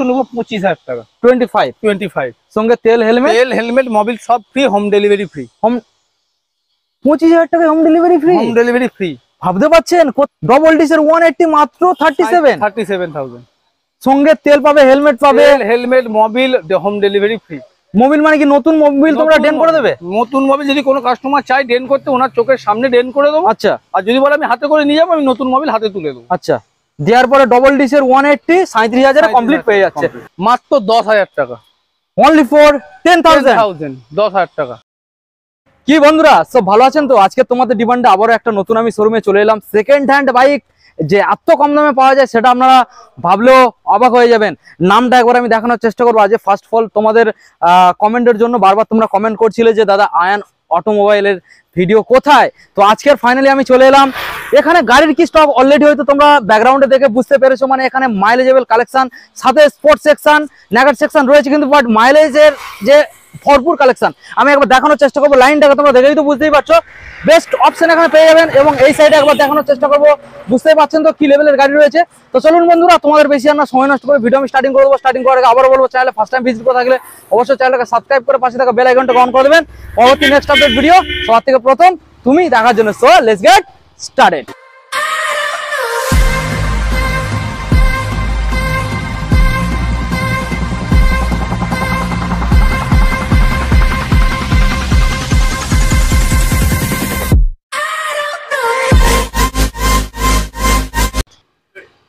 নেবো 25,000 টাকা। 25 সঙ্গে তেল হেলমেট মোবিল সব ফ্রি, হোম ডেলিভারি ফ্রি। 25,000 টাকায় home delivery free. Home delivery free. ভাবতে পারছেন ডবল ডিসের 180 মাত্র 37,000। সঙ্গে তেল পাবে, হেলমেট পাবে, helmet Mobil home delivery free. Mobil মানে কি নতুন মোবিল তোমরা ডেন করে দেবে? নতুন মোবিল যদি কোনো কাস্টমার চাই ডেন করতে, ওনার চোখের সামনে ডেন করে দেবো। আচ্ছা। আর যদি বলে আমি হাতে করে নিয়ে যাবো, আমি নতুন মোবিল হাতে তুলে দেবো। আচ্ছা, দেওয়ার পরে ডবল ডিসের 180 37,000 এ কমপ্লিট পেয়ে যাচ্ছে মাত্র 10,000 টাকা। Only for 10,000। 10,000 টাকা। কি বন্ধুরা সব ভালো আছেন তো? আজকে তোমাদের ডিমান্ডে আবারও একটা নতুন আমি শোরুমে চলে এলাম। সেকেন্ড হ্যান্ড বাইক যে এত কম দামে পাওয়া যায় সেটা আপনারা ভাবলেও অবাক হয়ে যাবেন। নামটা একবার আমি দেখানোর চেষ্টা করবো। আজ ফার্স্ট অফ অল তোমাদের কমেন্টের জন্য বারবার তোমরা কমেন্ট করছিলে যে দাদা আয়ান অটোমোবাইলের ভিডিও কোথায়। তো আজকের ফাইনালি আমি চলে এলাম। এখানে গাড়ির কি স্টক অলরেডি হয়তো তোমরা ব্যাকগ্রাউন্ডে দেখে বুঝতে পেরেছো, মানে এখানে মাইলেজেবল কালেকশন, সাথে স্পোর্টস সেকশন, ন্যাগার সেকশন রয়েছে, কিন্তু বাট মাইলেজের যে ভরপুর কালেকশন আমি একবার দেখানোর চেষ্টা করবো। লাইনটাকে তোমরা দেখেই তো বুঝতেই পারছো, বেস্ট অপশন এখানে পেয়ে যাবেন। এবং এই সাইডে একবার দেখানোর চেষ্টা করবো, বুঝতেই পারছেন তো কি লেভেলের গাড়ি রয়েছে। তো চলুন বন্ধুরা, তোমাদের বেশি আমরা সময় নষ্ট করে ভিডিও আমি স্টার্টিং করে দেবো। স্টার্টিং করার আগে আবারও বলবো, চ্যানেলে ফার্স্ট টাইম ভিজিট করে থাকলে অবশ্যই চ্যানেলটাকে সাবস্ক্রাইব করে পাশে থাকা বেল আইকনটা অন করে দেবেন। পরবর্তী নেক্সট আপডেট ভিডিও সবার থেকে প্রথম তুমি দেখার জন্য। So let's get started.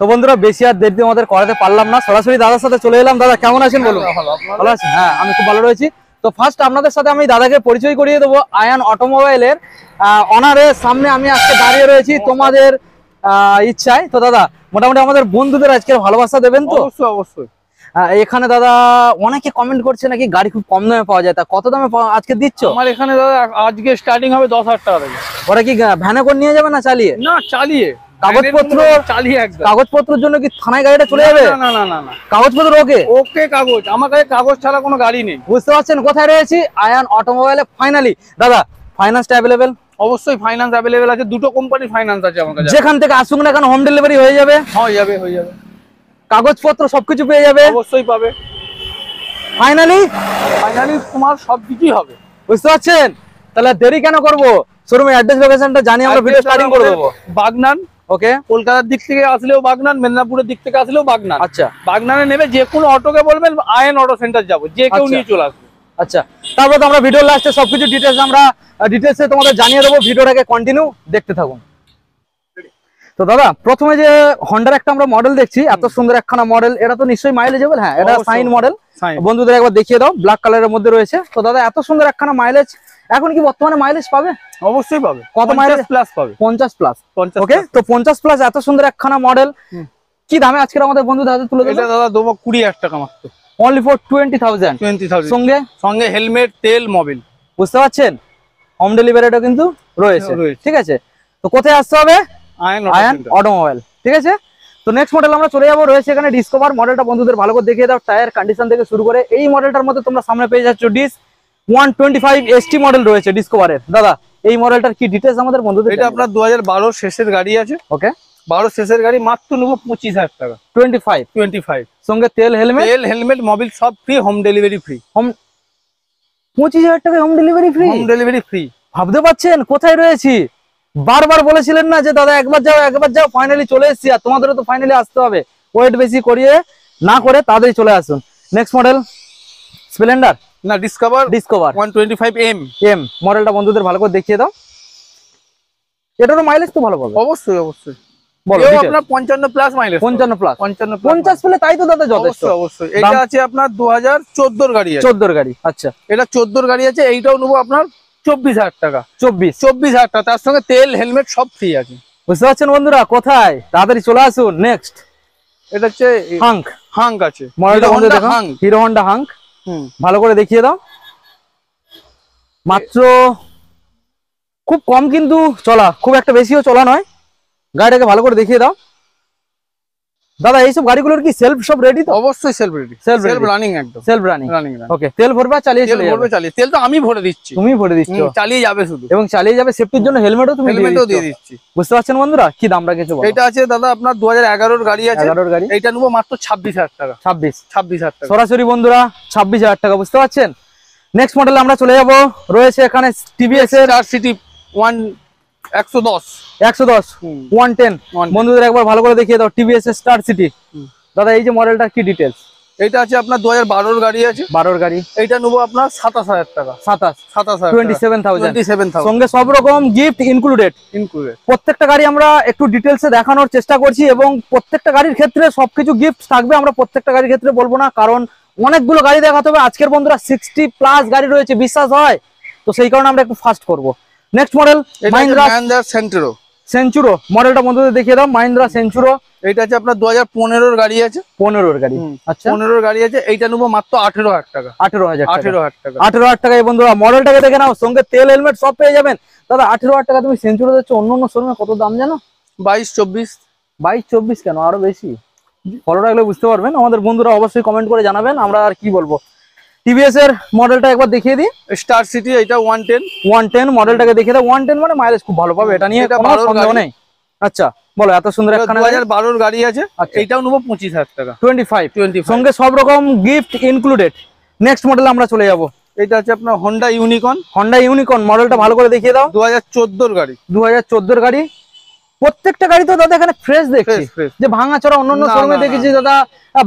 তো বন্ধুরা বেশি আর দেরি আমাদের করাতে পারলাম না, সরাসরি দাদার সাথে চলে এলাম। দাদা কেমন আছেন বলুন? ভালো আছেন? হ্যাঁ আমি খুব ভালো রয়েছি। তো ফার্স্ট আপনাদের সাথে আমি দাদাকে পরিচয় করিয়ে দেবো। আয়ান অটোমোবাইলের অনারের সামনে আমি আজকে দাঁড়িয়ে রয়েছি তোমাদের ইচ্ছায়। তো দাদা মোটামুটি আমাদের বন্ধুদের আজকে ভালোবাসা দেবেন তো? অবশ্যই অবশ্যই। এখানে দাদা অনেকে কমেন্ট করছে নাকি গাড়ি খুব কম দামে পাওয়া যায়, তা কত দামে আজকে দিচ্ছ? আমার এখানে দাদা আজকে স্টার্টিং হবে 10,000 টাকা থেকে। ওরা কি ভ্যানে করে নিয়ে যাবে না চালিয়ে? না চালিয়ে। কাগজপত্র চালিয়ে একদম। কাগজপত্রের জন্য কি থানায় গাড়িটা চলে যাবে? না না না না, কাগজপত্র ওকে? ওকে কাগজ, আমার কাছে কাগজ ছাড়া কোনো গাড়ি নেই। বুঝতে পারছেন কোথায় রয়েছি? আয়ান অটোমোবাইলে ফাইনালি। দাদা ফাইন্যান্সটা অ্যাভেলেবেল? অবশ্যই ফাইন্যান্স অ্যাভেলেবেল আছে, দুটো কোম্পানির ফাইন্যান্স আছে আমার কাছে। যেখান থেকে আসুক না কেন হোম ডেলিভারি হয়ে যাবে? হয়ে যাবে হয়ে যাবে। কাগজপত্র সবকিছু পেয়ে যাবে? অবশ্যই পাবে। ফাইনালি তোমার সবকিছুই হবে। বুঝতে পারছেন? তাহলে দেরি কেন করব? শোরুমের অ্যাড্রেস লোকেশনটা জানি আমরা ভিডিও স্টার্টিং করে দেব। বাগনান, ওকে। কলকাতার দিক থেকে আসলেও বাগনান, মেদিনীপুরের দিক থেকে আসলেও বাগনান। আচ্ছা, বাগনানে নেবে যে কোনো অটোকে বলবেন আয়ন অটো সেন্টার যাবো, যে কেউ নিয়ে চলে আসবে। আচ্ছা, তারপর তো আমরা ভিডিও লাস্টে সবকিছু ডিটেইলস আমরা ডিটেইলসে তোমাদের জানিয়ে দেবো। ভিডিওটাকে কন্টিনিউ দেখতে থাকুন। তো দাদা প্রথমে যে হন্ডার একটা আমরা মডেল দেখছি, এত সুন্দর একখানা মডেল, এটা তো নিশ্চয়ই মাইলেজেবল? হ্যাঁ এটা সাইন মডেল, বন্ধুদের একবার দেখিয়ে দাও। ব্ল্যাক কালারের মধ্যে রয়েছে। তো দাদা এত সুন্দর একখানা মাইলেজ এখন কি বর্তমানে মাইলেজ পাবে? অবশ্যই পাবে। কত মাইলেজ প্লাস পাবে? 50 প্লাস। ওকে, তো 50 প্লাস এত সুন্দর একখানা মডেল কি দামে আজকে আমাদের বন্ধুদের হাতে তুলে দেবো? এটা দাদা দেবো 20,000 টাকা মাত্র। Only for 20,000। সঙ্গে সঙ্গে হেলমেট, তেল, মোবিল। বুঝতে পারছেন? হোম ডেলিভারিটা কিন্তু রয়েছে। ঠিক আছে, তো কোথায় আসতে হবে? আয়ান অটোমোবাইল। ঠিক আছে, তো নেক্সট মডেল আমরা চলে যাবো। রয়েছে এখানে ডিসকভার মডেলটা, বন্ধুদের ভালো করে দেখিয়ে দাও। টায়ার কন্ডিশন থেকে শুরু করে এই মডেলটার মধ্যে তোমরা সামনে পেয়ে যাচ্ছ ডিস 125 ST মডেল রয়েছে ডিসকভারের। দাদা এই মডেলটার কি ডিটেইলস আমাদের বন্ধুদের? এটা আপনার 2012 শেষের গাড়ি আছে। ওকে, 12 শেষের গাড়ি, মাত্র নেবো 25,000 টাকা। 25 সঙ্গে তেল হেলমেট মোবিল সব ফ্রি, হোম ডেলিভারি ফ্রি। 25,000 টাকা home delivery free. Home delivery free. ভাবতে পারছেন কোথায় রয়েছি? বারবার বলেছিলেন না যে দাদা একবার যাও, ফাইনালি চলে এসেছি। আর তোমাদেরও তো ফাইনালি আসতে হবে, ওয়েট বেশি করিয়ে না করে তাড়াতাড়ি চলে আসুন। নেক্সট মডেল স্প্লেন্ডার না ডিসকভার 125M মডেলটা বন্ধুদের ভালো করে দেখিয়ে দাও। এটারও মাইলেজ তো ভালো পাবে? অবশ্যই অবশ্যই। বলো আপনার 55 প্লাস মাইলেজ। 55 প্লাস 50 পেলে তাই তো দাদা যথেষ্ট। অবশ্যই। এটা আছে আপনার 2014 গাড়ি আছে। 14 গাড়ি। আচ্ছা, এটা 14 গাড়ি আছে। এইটাও নেবো আপনার 24,000 টাকা। 24,000 টাকা, তার সঙ্গে তেল হেলমেট সব ফ্রি আছে। বুঝতে পারছেন বন্ধুরা কোথায়? তাড়াতাড়ি চলে আসুন। নেক্সট এটা হচ্ছে হাঙ্ক আছে মডেলটা, হিরো হন্ডা হাঙ্ক। ভালো করে দেখিয়ে দাও। মাত্র খুব কম কিন্তু চলা, খুব একটা বেশিও চলা নয়। গাড়িটাকে ভালো করে দেখিয়ে দাও। দাদা এইসব গাড়িগুলোর কি সেলফ সব রেডি তো? অবশ্যই সেলফ রেডি, সেলফ রানিং, একদম সেলফ রানিং। রানিং। ওকে, তেল ভরবে আর চালিয়ে চলে যাবে। চালিয়ে, তেল তো আমি ভরে দিচ্ছি, তুমি ভরে দিচ্ছ, চালিয়ে যাবে শুধু, এবং চালিয়ে যাবে। সেফটির জন্য হেলমেটও তুমি দিয়ে দিচ্ছি। বুঝতে পারছেন বন্ধুরা? কি দাম রাখেছো বলো? এটা আছে দাদা আপনার 2011 গাড়ি আছে, 11 গাড়ি। এইটা নেবো মাত্র 26,000 টাকা। 26,000 টাকা সরাসরি বন্ধুরা 26,000 টাকা। বুঝতে পারছেন? নেক্সট মডেলে আমরা চলে যাব। রয়েছে এখানে টিভিএস এর স্টার সিটি 110 110 বন্ধুদের একবার ভালো করে দেখিয়ে দাও টিভিএস এর স্টার সিটি। দাদা এই যে মডেলটা কি ডিটেইলস? এটা আছে আপনার 2012 গাড়ি আছে, 12 গাড়ি। এইটা নেবো আপনার 27,000 টাকা। 27,000 সঙ্গে সব রকম গিফট ইনক্লুডেড। প্রত্যেকটা গাড়ি আমরা একটু ডিটেলসে দেখানোর চেষ্টা করছি, এবং প্রত্যেকটা গাড়ির ক্ষেত্রে সবকিছু গিফট থাকবে। আমরা প্রত্যেকটা গাড়ির ক্ষেত্রে বলবো না, কারণ অনেকগুলো গাড়ি দেখাতে হবে। আজকের বন্ধুরা 60+ গাড়ি রয়েছে, বিশ্বাস হয় তো, সেই কারণে আমরা একটু ফাস্ট করব। নেক্সট মডেল মাহিন্দ্রা সেঞ্চুরো মডেলটা বন্ধুদের দেখিয়ে দাও। মাহিন্দ্রা সেঞ্চুরো, এইটা আছে আপনার 2015 গাড়ি আছে, 15 গাড়ি। আচ্ছা, 15 গাড়ি আছে, এইটা নেবো মাত্র 18,000 টাকা। 18,000 টাকায় বন্ধুরা মডেলটাকে দেখে নাও, সঙ্গে তেল হেলমেট সব পেয়ে যাবেন। দাদা 18,000 টাকা তুমি সেঞ্চুরো দিচ্ছ, অন্য শোরুমে কত দাম জানো? 22-24 কেন আরো বেশি? ফলো রাখলে বুঝতে পারবেন। আমাদের বন্ধুরা অবশ্যই কমেন্ট করে জানাবেন, আমরা আর কি বলবো। টিভিএস এর মডেলটা একবার দেখিয়ে দিই। স্টার সিটি, এটা 110 মডেলটাকে দেখিয়ে দাও। 110 মানে মাইলেজ খুব ভালো পাবে, এটা নিয়ে কোনো সন্দেহ নেই। আচ্ছা বলো, এত সুন্দর একটা 2012 গাড়ি আছে, এইটাও নেবো 25,000 টাকা। 25 সঙ্গে সব রকম গিফট ইনক্লুডেড। নেক্সট মডেল আমরা চলে যাব। এটা আছে আপনার হোন্ডা ইউনিকর্ন মডেলটা ভালো করে দেখিয়ে দাও। 2014 গাড়ি। 2014 গাড়ি। প্রত্যেকটা গাড়ি তো দাদা এখানে ফ্রেশ দেখছি, যে ভাঙা চড়া অন্য শোরুমে দেখেছি দাদা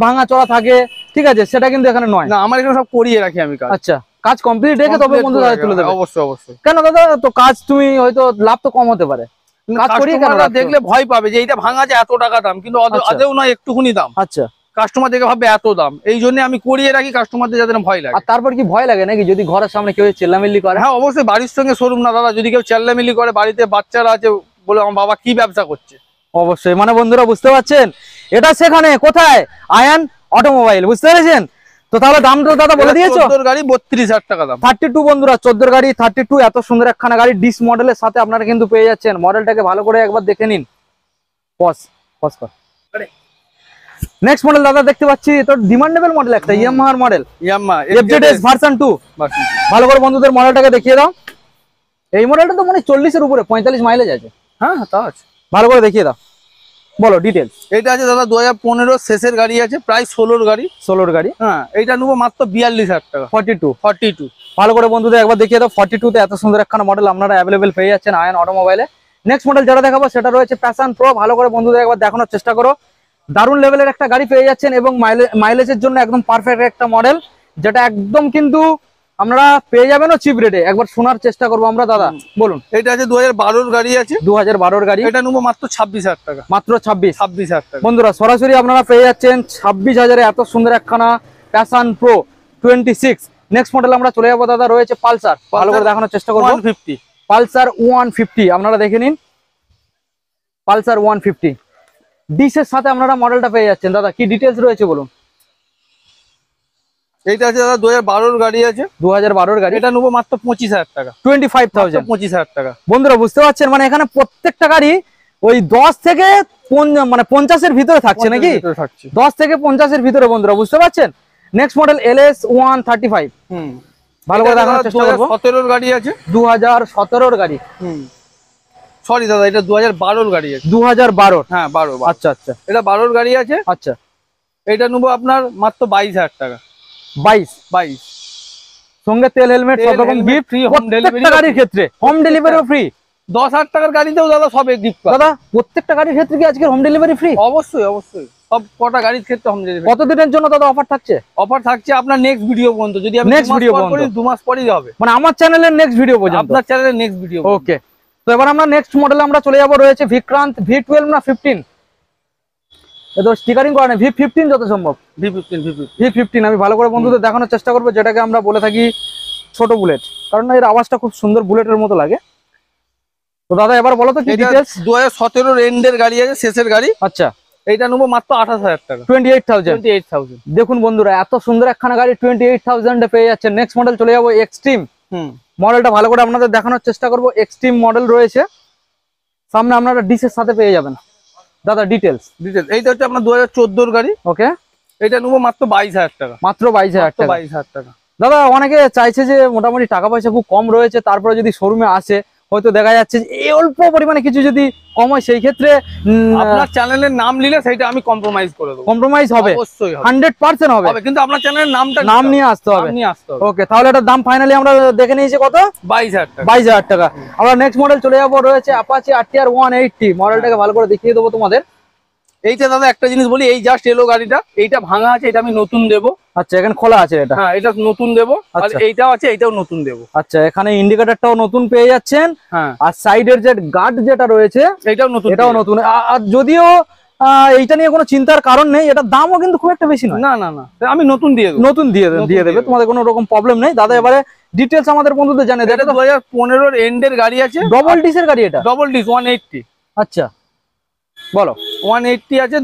ভাঙা চড়া থাকে, ঠিক আছে, সেটা কিন্তু এখানে নয়। না, আমার এখানে সব করিয়ে রাখি আমি কাজ। আচ্ছা, কাজ কমপ্লিট রেখে তবে বন্ধু দাদা তুলে দেবে। অবশ্যই। কেন দাদা? তো কাজ তুমি হয়তো লাভ তো কম হতে পারে, কাজ করিয়ে কেন দেখলে ভয় পাবে যে এইটা ভাঙা যে এত টাকা দাম, কিন্তু আদেও নয়, একটুখানি দাম। আচ্ছা, কাস্টমার দেখে ভাববে এত দাম, এই জন্য আমি করিয়ে রাখি কাস্টমারদের যাতে ভয় লাগে। আর তারপর কি ভয় লাগে নাকি যদি ঘরের সামনে কেউ চেল্লামিল্লি করে? হ্যাঁ অবশ্যই, বাড়ির সঙ্গে শোরুম না দাদা, যদি কেউ চেল্লামিল্লি করে, বাড়িতে বাচ্চারা আছে বলে আমার বাবা কি ব্যবসা করছে। অবশ্যই, মানে বন্ধুরা বুঝতে পারছেন, এটা সেখানে কোথায়? আয়ান অটোমোবাইল, বুঝতে পেরেছেন তো? তাহলে দাম তো দাদা বলে দিয়েছো। 14 গাড়ি 32,000 টাকা দাম। 32 বন্ধুরা, 14 গাড়ি 32। এত সুন্দর একখানা গাড়ি ডিস মডেলের সাথে আপনারা কিন্তু পেয়ে যাচ্ছেন। মডেলটাকে ভালো করে একবার দেখে নিন। পজ কর। নেক্সট মডেল দাদা দেখতে পাচ্ছি, তো ডিমান্ডেবল মডেল একটা ইয়ামাহার মডেল, এফজেডএস ভার্সন 2। ভালো করে বন্ধুদের মডেলটাকে দেখিয়ে দাও। এই মডেলটা তো মানে 40 এর উপরে, 45 মাইলেজ আছে। হ্যাঁ তা আছে, ভালো করে দেখিয়ে দাও, বলো ডিটেলস। এটা আছে দাদা 2015 শেষের গাড়ি আছে, প্রায় 16 গাড়ি। হ্যাঁ, এইটা নেবো মাত্র 42,000 টাকা। 42। ভালো করে বন্ধুদের একবার দেখিয়ে দাও। 42 তে এত সুন্দর একখানা মডেল আপনারা অ্যাভেলেবেল পেয়ে যাচ্ছেন আয়ন অটোমোবাইলে। নেক্সট মডেল যেটা দেখাবো সেটা রয়েছে প্যাশন প্রো। ভালো করে বন্ধুদের একবার দেখানোর চেষ্টা করো। দারুণ লেভেলের একটা গাড়ি পেয়ে যাচ্ছেন, এবং মাইলেজের জন্য একদম পারফেক্ট একটা মডেল, যেটা একদম কিন্তু আপনারা পেয়ে যাবেন চিপ রেটে। একবার শোনার চেষ্টা করবো আমরা। দাদা বলুন। এটা আছে 2012 গাড়ি আছে, 2012 গাড়ি। এটা নেবো মাত্র 26,000 টাকা। মাত্র 26,000 টাকা বন্ধুরা, সরাসরি আপনারা পেয়ে যাচ্ছেন 26,000 এত সুন্দর একখানা প্যাশন প্রো 26। নেক্সট মডেল আমরা চলে যাবো দাদা, রয়েছে পালসার। ভালো করে দেখানোর চেষ্টা করবো। 150 পালসার 150 আপনারা দেখে নিন। পালসার 150 ডিসের সাথে আপনারা মডেলটা পেয়ে যাচ্ছেন। দাদা কি ডিটেলস রয়েছে বলুন। এইটা আছে দাদা 2012 গাড়ি আছে, 2012 গাড়ি। এটা নেবো মাত্র 25,000 টাকা। 25,000 টাকা বন্ধুরা, বুঝতে পারছেন মানে এখানে প্রত্যেকটা গাড়ি ওই 10 থেকে 50 এর ভিতরে থাকছে নাকি? 10 থেকে 50 এর ভিতরে বন্ধুরা, বুঝতে পারছেন। Next model LS 135। ভালো করে দেখানোর চেষ্টা করব। 2017 গাড়ি আছে, 2017 গাড়ি। সরি দাদা, এটা 2012 গাড়ি আছে। 2012? হ্যাঁ 12। আচ্ছা, এটা 12 গাড়ি আছে। আচ্ছা, এটা নেবো আপনার মাত্র 22,000 টাকা। 22 সঙ্গে তেল হেলমেট সব রকম গিফট ফ্রি। হোম ডেলিভারি গাড়ির ক্ষেত্রে হোম ডেলিভারিও ফ্রি। 10,000 টাকার গাড়িতেও দাদা সব গিফট পাবে। দাদা প্রত্যেকটা গাড়ির ক্ষেত্রে কি আজকে হোম ডেলিভারি ফ্রি? অবশ্যই সব কটা গাড়ির ক্ষেত্রে হোম ডেলিভারি। কতদিনের জন্য দাদা অফার থাকছে? অফার থাকছে আপনার নেক্সট ভিডিও পর্যন্ত। যদি আমি নেক্সট ভিডিও পর্যন্ত 2 মাস পরেই হবে, মানে আমার চ্যানেলের নেক্সট ভিডিও পর্যন্ত। আপনার চ্যানেলের নেক্সট ভিডিও। ওকে, তো এবার আমরা নেক্সট মডেলে আমরা চলে যাব। রয়েছে বিক্রান্ত V12 না 15? এটা স্টিকারিং করা নেই, V15 যত সম্ভব। V15 আমি ভালো করে বন্ধুদের দেখানোর চেষ্টা করবো, যেটাকে আমরা বলে থাকি ছোট বুলেট, কারণ এর আওয়াজটা খুব সুন্দর বুলেটের মতো লাগে। তো দাদা এবার বলো তো কি ডিটেইলস। 2017 এন্ডের গাড়ি আছে, শেষের গাড়ি। আচ্ছা, এইটা নেবো মাত্র 28,000 টাকা। 28,000 দেখুন বন্ধুরা, এত সুন্দর একখানা গাড়ি 28,000 এ পেয়ে যাচ্ছে। নেক্সট মডেল চলে যাবো এক্সট্রিম। মডেলটা ভালো করে আপনাদের দেখানোর চেষ্টা করবো। এক্সট্রিম মডেল রয়েছে সামনে, আপনারা ডিসের সাথে পেয়ে যাবেন। দাদা ডিটেলস এইটা হচ্ছে আপনার 2014 গাড়ি। ওকে, এটা নেবো মাত্র 22,000 টাকা। মাত্র 22,000 টাকা। 22,000 টাকা। দাদা অনেকে চাইছে যে মোটামুটি টাকা পয়সা খুব কম রয়েছে, তারপরে যদি শোরুমে আসে হয়তো দেখা যাচ্ছে যে এই অল্প পরিমাণে কিছু যদি কম হয়, সেই ক্ষেত্রে আপনার চ্যানেলের নাম নিলে সেটা আমি কম্প্রোমাইজ করে দেবো। কম্প্রোমাইজ হবে, অবশ্যই হবে, 100% হবে, কিন্তু আপনার চ্যানেলের নাম নিয়ে আসতে হবে। ওকে, তাহলে এটার দাম ফাইনালি আমরা দেখে নিয়েছি কত? 22,000 টাকা। 22,000 টাকা। আমরা নেক্সট মডেল চলে যাবো, রয়েছে অ্যাপাচি RTR 180। মডেলটাকে ভালো করে দেখিয়ে দেবো তোমাদের। এইটা দাদা একটা জিনিস বলি, এই জাস্ট এলো গাড়িটা, এইটা ভাঙা আছে, এটা আমি নতুন দেবো। আচ্ছা, এখানে খোলা আছে এটা? হ্যাঁ, এটা নতুন দেবো। আর এইটাও আছে, এইটাও নতুন দেবো। আচ্ছা, এখানে ইন্ডিকেটরটাও নতুন পেয়ে যাচ্ছেন। হ্যাঁ, আর সাইডের যে গার্ড যেটা রয়েছে এটাও নতুন, এটাও নতুন। আর যদিও এইটা নিয়ে কোনো চিন্তার কারণ নেই, এটার দামও কিন্তু খুব একটা বেশি নয়। না না না, আমি নতুন দিয়ে দেবো। নতুন দিয়ে দেবে, তোমাদের কোনো রকম প্রবলেম নেই। দাদা এবারে ডিটেলস আমাদের বন্ধুদের জানিয়ে দেবে। 2015 এন্ডের গাড়ি আছে, ডবল ডিসের গাড়ি, এটা ডবল ডিস 180। আচ্ছা বলো। 180 আছে,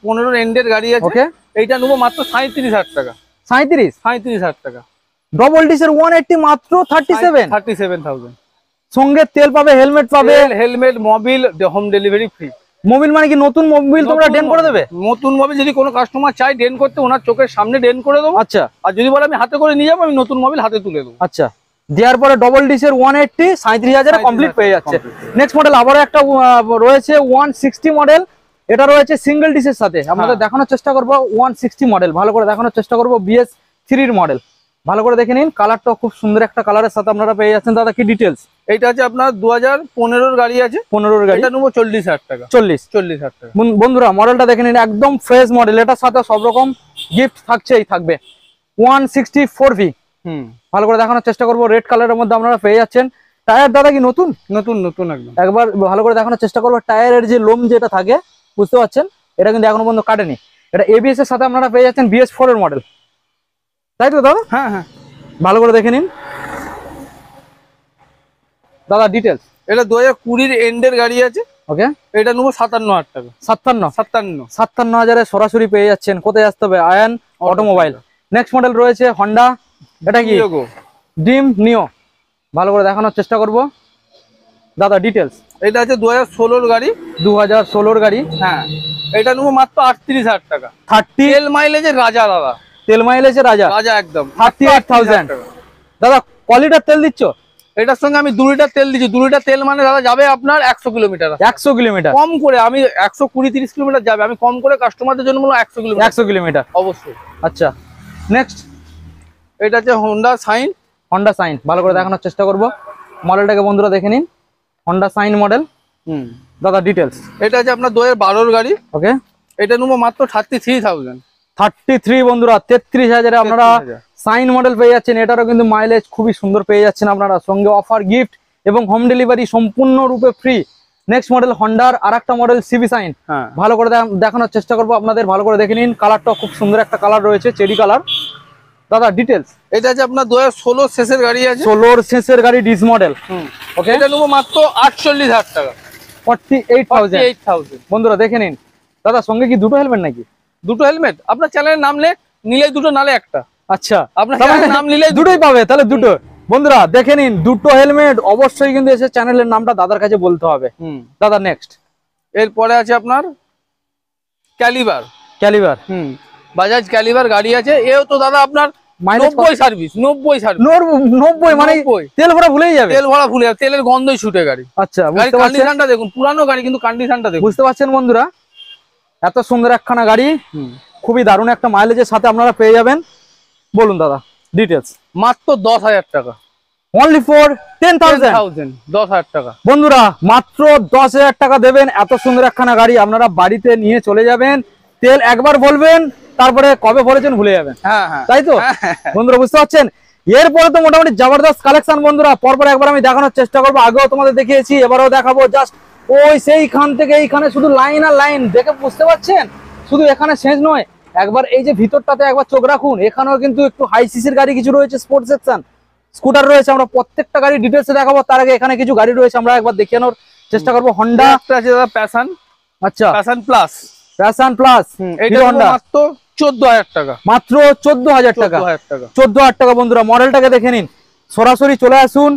15 এন্ডের গাড়ি আছে। ওকে, এইটা নেবো মাত্র 37,000 টাকা। 37,000 টাকা। ডবল ডিসের 180 মাত্র 37,000। সঙ্গে তেল পাবে, হেলমেট পাবে, helmet, Mobil, home delivery free. Mobil মানে কি নতুন মোবিল তোমরা ডেন করে দেবে? নতুন মোবিল যদি কোনো কাস্টমার চাই ডেন করতে, ওনার চোখের সামনে ডেন করে দেবো। আচ্ছা, আর যদি বলে আমি হাতে করে নিয়ে যাবো, আমি নতুন মোবিল হাতে তুলে দেবো। আচ্ছা, দেওয়ার পরে ডবল ডিসের 180 37,000 কমপ্লিট পেয়ে যাচ্ছে। নেক্সট মডেল আবারও একটা রয়েছে 160 মডেল। এটা রয়েছে সিঙ্গেল ডিসের সাথে। আমাদের দেখানোর চেষ্টা করবো 160 মডেল, ভালো করে দেখানোর চেষ্টা করবো। BS3 মডেল, ভালো করে দেখে নিন। কালারটাও খুব সুন্দর একটা কালারের সাথে আপনারা পেয়ে যাচ্ছেন। দাদা কি ডিটেলস? এইটা আছে আপনার 2015 গাড়ি আছে। 15 গাড়ি, এটা নেবো 40,000 টাকা। 40,000 টাকা। বন্ধুরা মডেলটা দেখে নিন, একদম ফ্রেশ মডেল। এটার সাথে সব রকম গিফট থাকবে। 164V, ভালো করে দেখানোর চেষ্টা করবো। রেড কালারের মধ্যে আপনারা পেয়ে যাচ্ছেন। টায়ার দাদা কি নতুন? নতুন একদম। একবার ভালো করে দেখানোর চেষ্টা করবো। টায়ারের যে লোম যেটা থাকে, বুঝতে পারছেন, এটা কিন্তু এখনো পর্যন্ত কাটেনি। এটা ABS এর সাথে আপনারা পেয়ে যাচ্ছেন। BS4 এর মডেল, তাই তো দাদা? হ্যাঁ হ্যাঁ, ভালো করে দেখে নিন। দাদা ডিটেলস? এটা 2020 এন্ডের গাড়ি আছে। ওকে, এটা নেবো 57,000 টাকা। 57,000 সরাসরি পেয়ে যাচ্ছেন। কোথায় আসতে হবে? আয়ান অটোমোবাইল। নেক্সট মডেল রয়েছে হন্ডা, এটা কি? ড্রিম নিও, ভালো করে দেখানোর চেষ্টা করব। দাদা ডিটেলস? এটা আছে 2016 গাড়ি। 2016 গাড়ি। হ্যাঁ, এটা নেবো মাত্র 38,000 টাকা। 30 তেল মাইলেজের রাজা দাদা। তেল মাইলেজের রাজা একদম। 38,000 দাদা কোয়ালিটির তেল দিচ্ছ? এটার সঙ্গে আমি 2 লিটার তেল দিচ্ছি। 2 লিটার তেল মানে দাদা যাবে আপনার 100 কিলোমিটার। 100 কিলোমিটার কম করে, আমি 120-30 কিলোমিটার যাবে। আমি কম করে কাস্টমারদের জন্য বললাম 100 কিলোমিটার অবশ্যই। আচ্ছা, নেক্সট এটা আছে হোন্ডা সাইন। ভালো করে দেখানোর চেষ্টা করব। মডেলটাকে বন্ধুরা দেখে নিন, হোন্ডা সাইন মডেল। দাদা ডিটেলস? এটা আছে আপনার 2012 গাড়ি। ওকে, এটা নেবো মাত্র 33,000। 33 বন্ধুরা, 33,000 আপনারা সাইন মডেল পেয়ে যাচ্ছেন। এটারও কিন্তু মাইলেজ খুবই সুন্দর পেয়ে যাচ্ছেন আপনারা। সঙ্গে অফার, গিফট এবং হোম ডেলিভারি সম্পূর্ণরূপে ফ্রি। নেক্সট মডেল হন্ডার আরেকটা মডেল সিবি সাইন, ভালো করে দেখানোর চেষ্টা করবো আপনাদের। ভালো করে দেখে নিন, কালারটা খুব সুন্দর একটা কালার রয়েছে, চেরি কালার। দাদা ডিটেলস? এটা আছে আপনার 2016 শেষের গাড়ি আছে। 16 শেষের গাড়ি, ডিস মডেল। ওকে, এটা নেবো মাত্র 48,000 টাকা। 48,000 বন্ধুরা দেখে নিন। দাদা সঙ্গে কি দুটো হেলমেট নাকি? দুটো হেলমেট। আপনার চ্যানেলের নাম নিলে দুটো, নালে একটা। আচ্ছা, আপনার চ্যানেলের নাম নিলে দুটোই পাবে, তাহলে দুটো। বন্ধুরা দেখে নিন, দুটো হেলমেট অবশ্যই কিন্তু এসে চ্যানেলের নামটা দাদার কাছে বলতে হবে। দাদা নেক্সট? এরপরে আছে আপনার ক্যালিবার। বাজাজ ক্যালিবার গাড়ি আছে। এও তো দাদা আপনার 90 সার্ভিস। 90 মানে তেল ভরা ভুলেই যাবে। তেলের গন্ধই ছুটে গাড়ি। আচ্ছা, গাড়ির কন্ডিশনটা দেখুন, পুরানো গাড়ি কিন্তু কন্ডিশনটা দেখুন। বুঝতে পারছেন বন্ধুরা, এত সুন্দর একখানা গাড়ি, খুবই দারুণ একটা মাইলেজের সাথে আপনারা পেয়ে যাবেন। বলুন দাদা ডিটেলস? মাত্র 10,000 টাকা। Only for 10,000। 10,000 টাকা বন্ধুরা, মাত্র 10,000 টাকা দেবেন। এত সুন্দর একখানা গাড়ি আপনারা বাড়িতে নিয়ে চলে যাবেন। তেল একবার বলবেন, তারপরে কবে ভরেছেন ভুলে যাবেন। তাই তো বন্ধুরা, বুঝতে পারছেন? এরপরে তো মোটামুটি জবরদস্ত কালেকশন বন্ধুরা। পরপর একবার আমি দেখানোর চেষ্টা করবো। আগেও তোমাদের দেখিয়েছি, এবারেও দেখাবো। জাস্ট ওই সেইখান থেকে এইখানে শুধু লাইন আর লাইন, দেখে বুঝতে পারছেন? শুধু এখানে শেষ নয়, একবার এই যে ভিতরটাতে একবার চোখ রাখুন। এখানেও কিন্তু একটু হাই সিসির গাড়ি কিছু রয়েছে, স্পোর্টস সেকশন, স্কুটার রয়েছে। আমরা প্রত্যেকটা গাড়ি ডিটেলসে দেখাবো। তার আগে এখানে কিছু গাড়ি রয়েছে, আমরা একবার দেখানোর চেষ্টা করবো। Honda passion. আচ্ছা, প্যাশন প্লাস। এটা মাত্র 14,000 টাকা। মাত্র 14,000 টাকা। 14,000 টাকা বন্ধুরা। মডেলটাকে দেখে নিন, সরাসরি চলে আসুন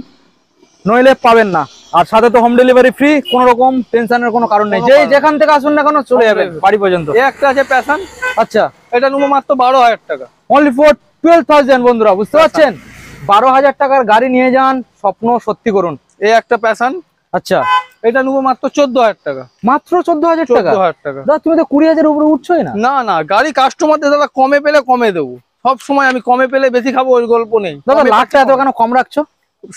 নইলে পাবেন না। আর সাথে তো হোম ডেলিভারি ফ্রি, কোনো রকম টেনশনের কোনো কারণ নেই, যেই যেখান থেকে আসুন না কেন চলে যাবেন বাড়ি পর্যন্ত। এই একটা আছে প্যাশন, আচ্ছা এটা নেবো মাত্র 12,000 টাকা। অনলি ফর 12,000 বন্ধুরা, বুঝতে পারছেন? 12,000 টাকার গাড়ি নিয়ে যান, স্বপ্ন সত্যি করুন। এই একটা প্যাশন, আচ্ছা এটা নেবো মাত্র 14,000 টাকা। মাত্র 14,000 টাকা? 14,000 টাকা। দাদা তুমি তো 20,000 উপরে উঠছোই না। না না, গাড়ি কাস্টমারদের দাদা কমে পেলে কমে দেবো, সব সময় আমি কমে পেলে বেশি খাবো ওই গল্প নেই। দাদা লাখটা এত কেন কম রাখছো?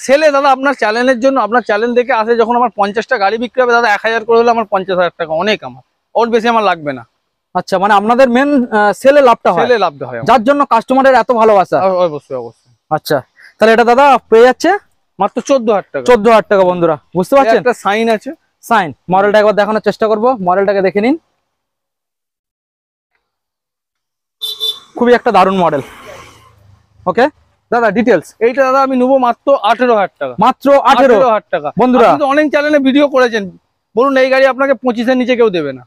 সেলে দাদা আপনার চ্যানেলের জন্য, আপনার চ্যানেল দেখে আসে যখন আমার 50টা গাড়ি বিক্রি হবে দাদা, 1,000 করে হলে আমার 50,000 টাকা অনেক, আমার ওর বেশি আমার লাগবে না। আচ্ছা মানে আপনাদের মেন সেলে লাভটা হয়, সেলে লাভটা হয়, যার জন্য কাস্টমারের এত ভালোবাসা। অবশ্যই অবশ্যই। আচ্ছা তাহলে এটা দাদা পেয়ে যাচ্ছে মাত্র 14,000 টাকা। 14,000 টাকা বন্ধুরা, বুঝতে পারছেন? একটা সাইন আছে, সাইন। মডেলটা একবার দেখানোর চেষ্টা করব, মডেলটাকে দেখে নিন, খুবই একটা দারুণ মডেল। ওকে দাদা ডিটেলস। এইটা দাদা আমি নেবো মাত্র 18,000 টাকা। মাত্র 18,000 টাকা বন্ধুরা। আপনি তো অনেক চ্যানেলে ভিডিও করেছেন, বলুন এই গাড়ি আপনাকে 25 এর নিচে কেউ দেবে না।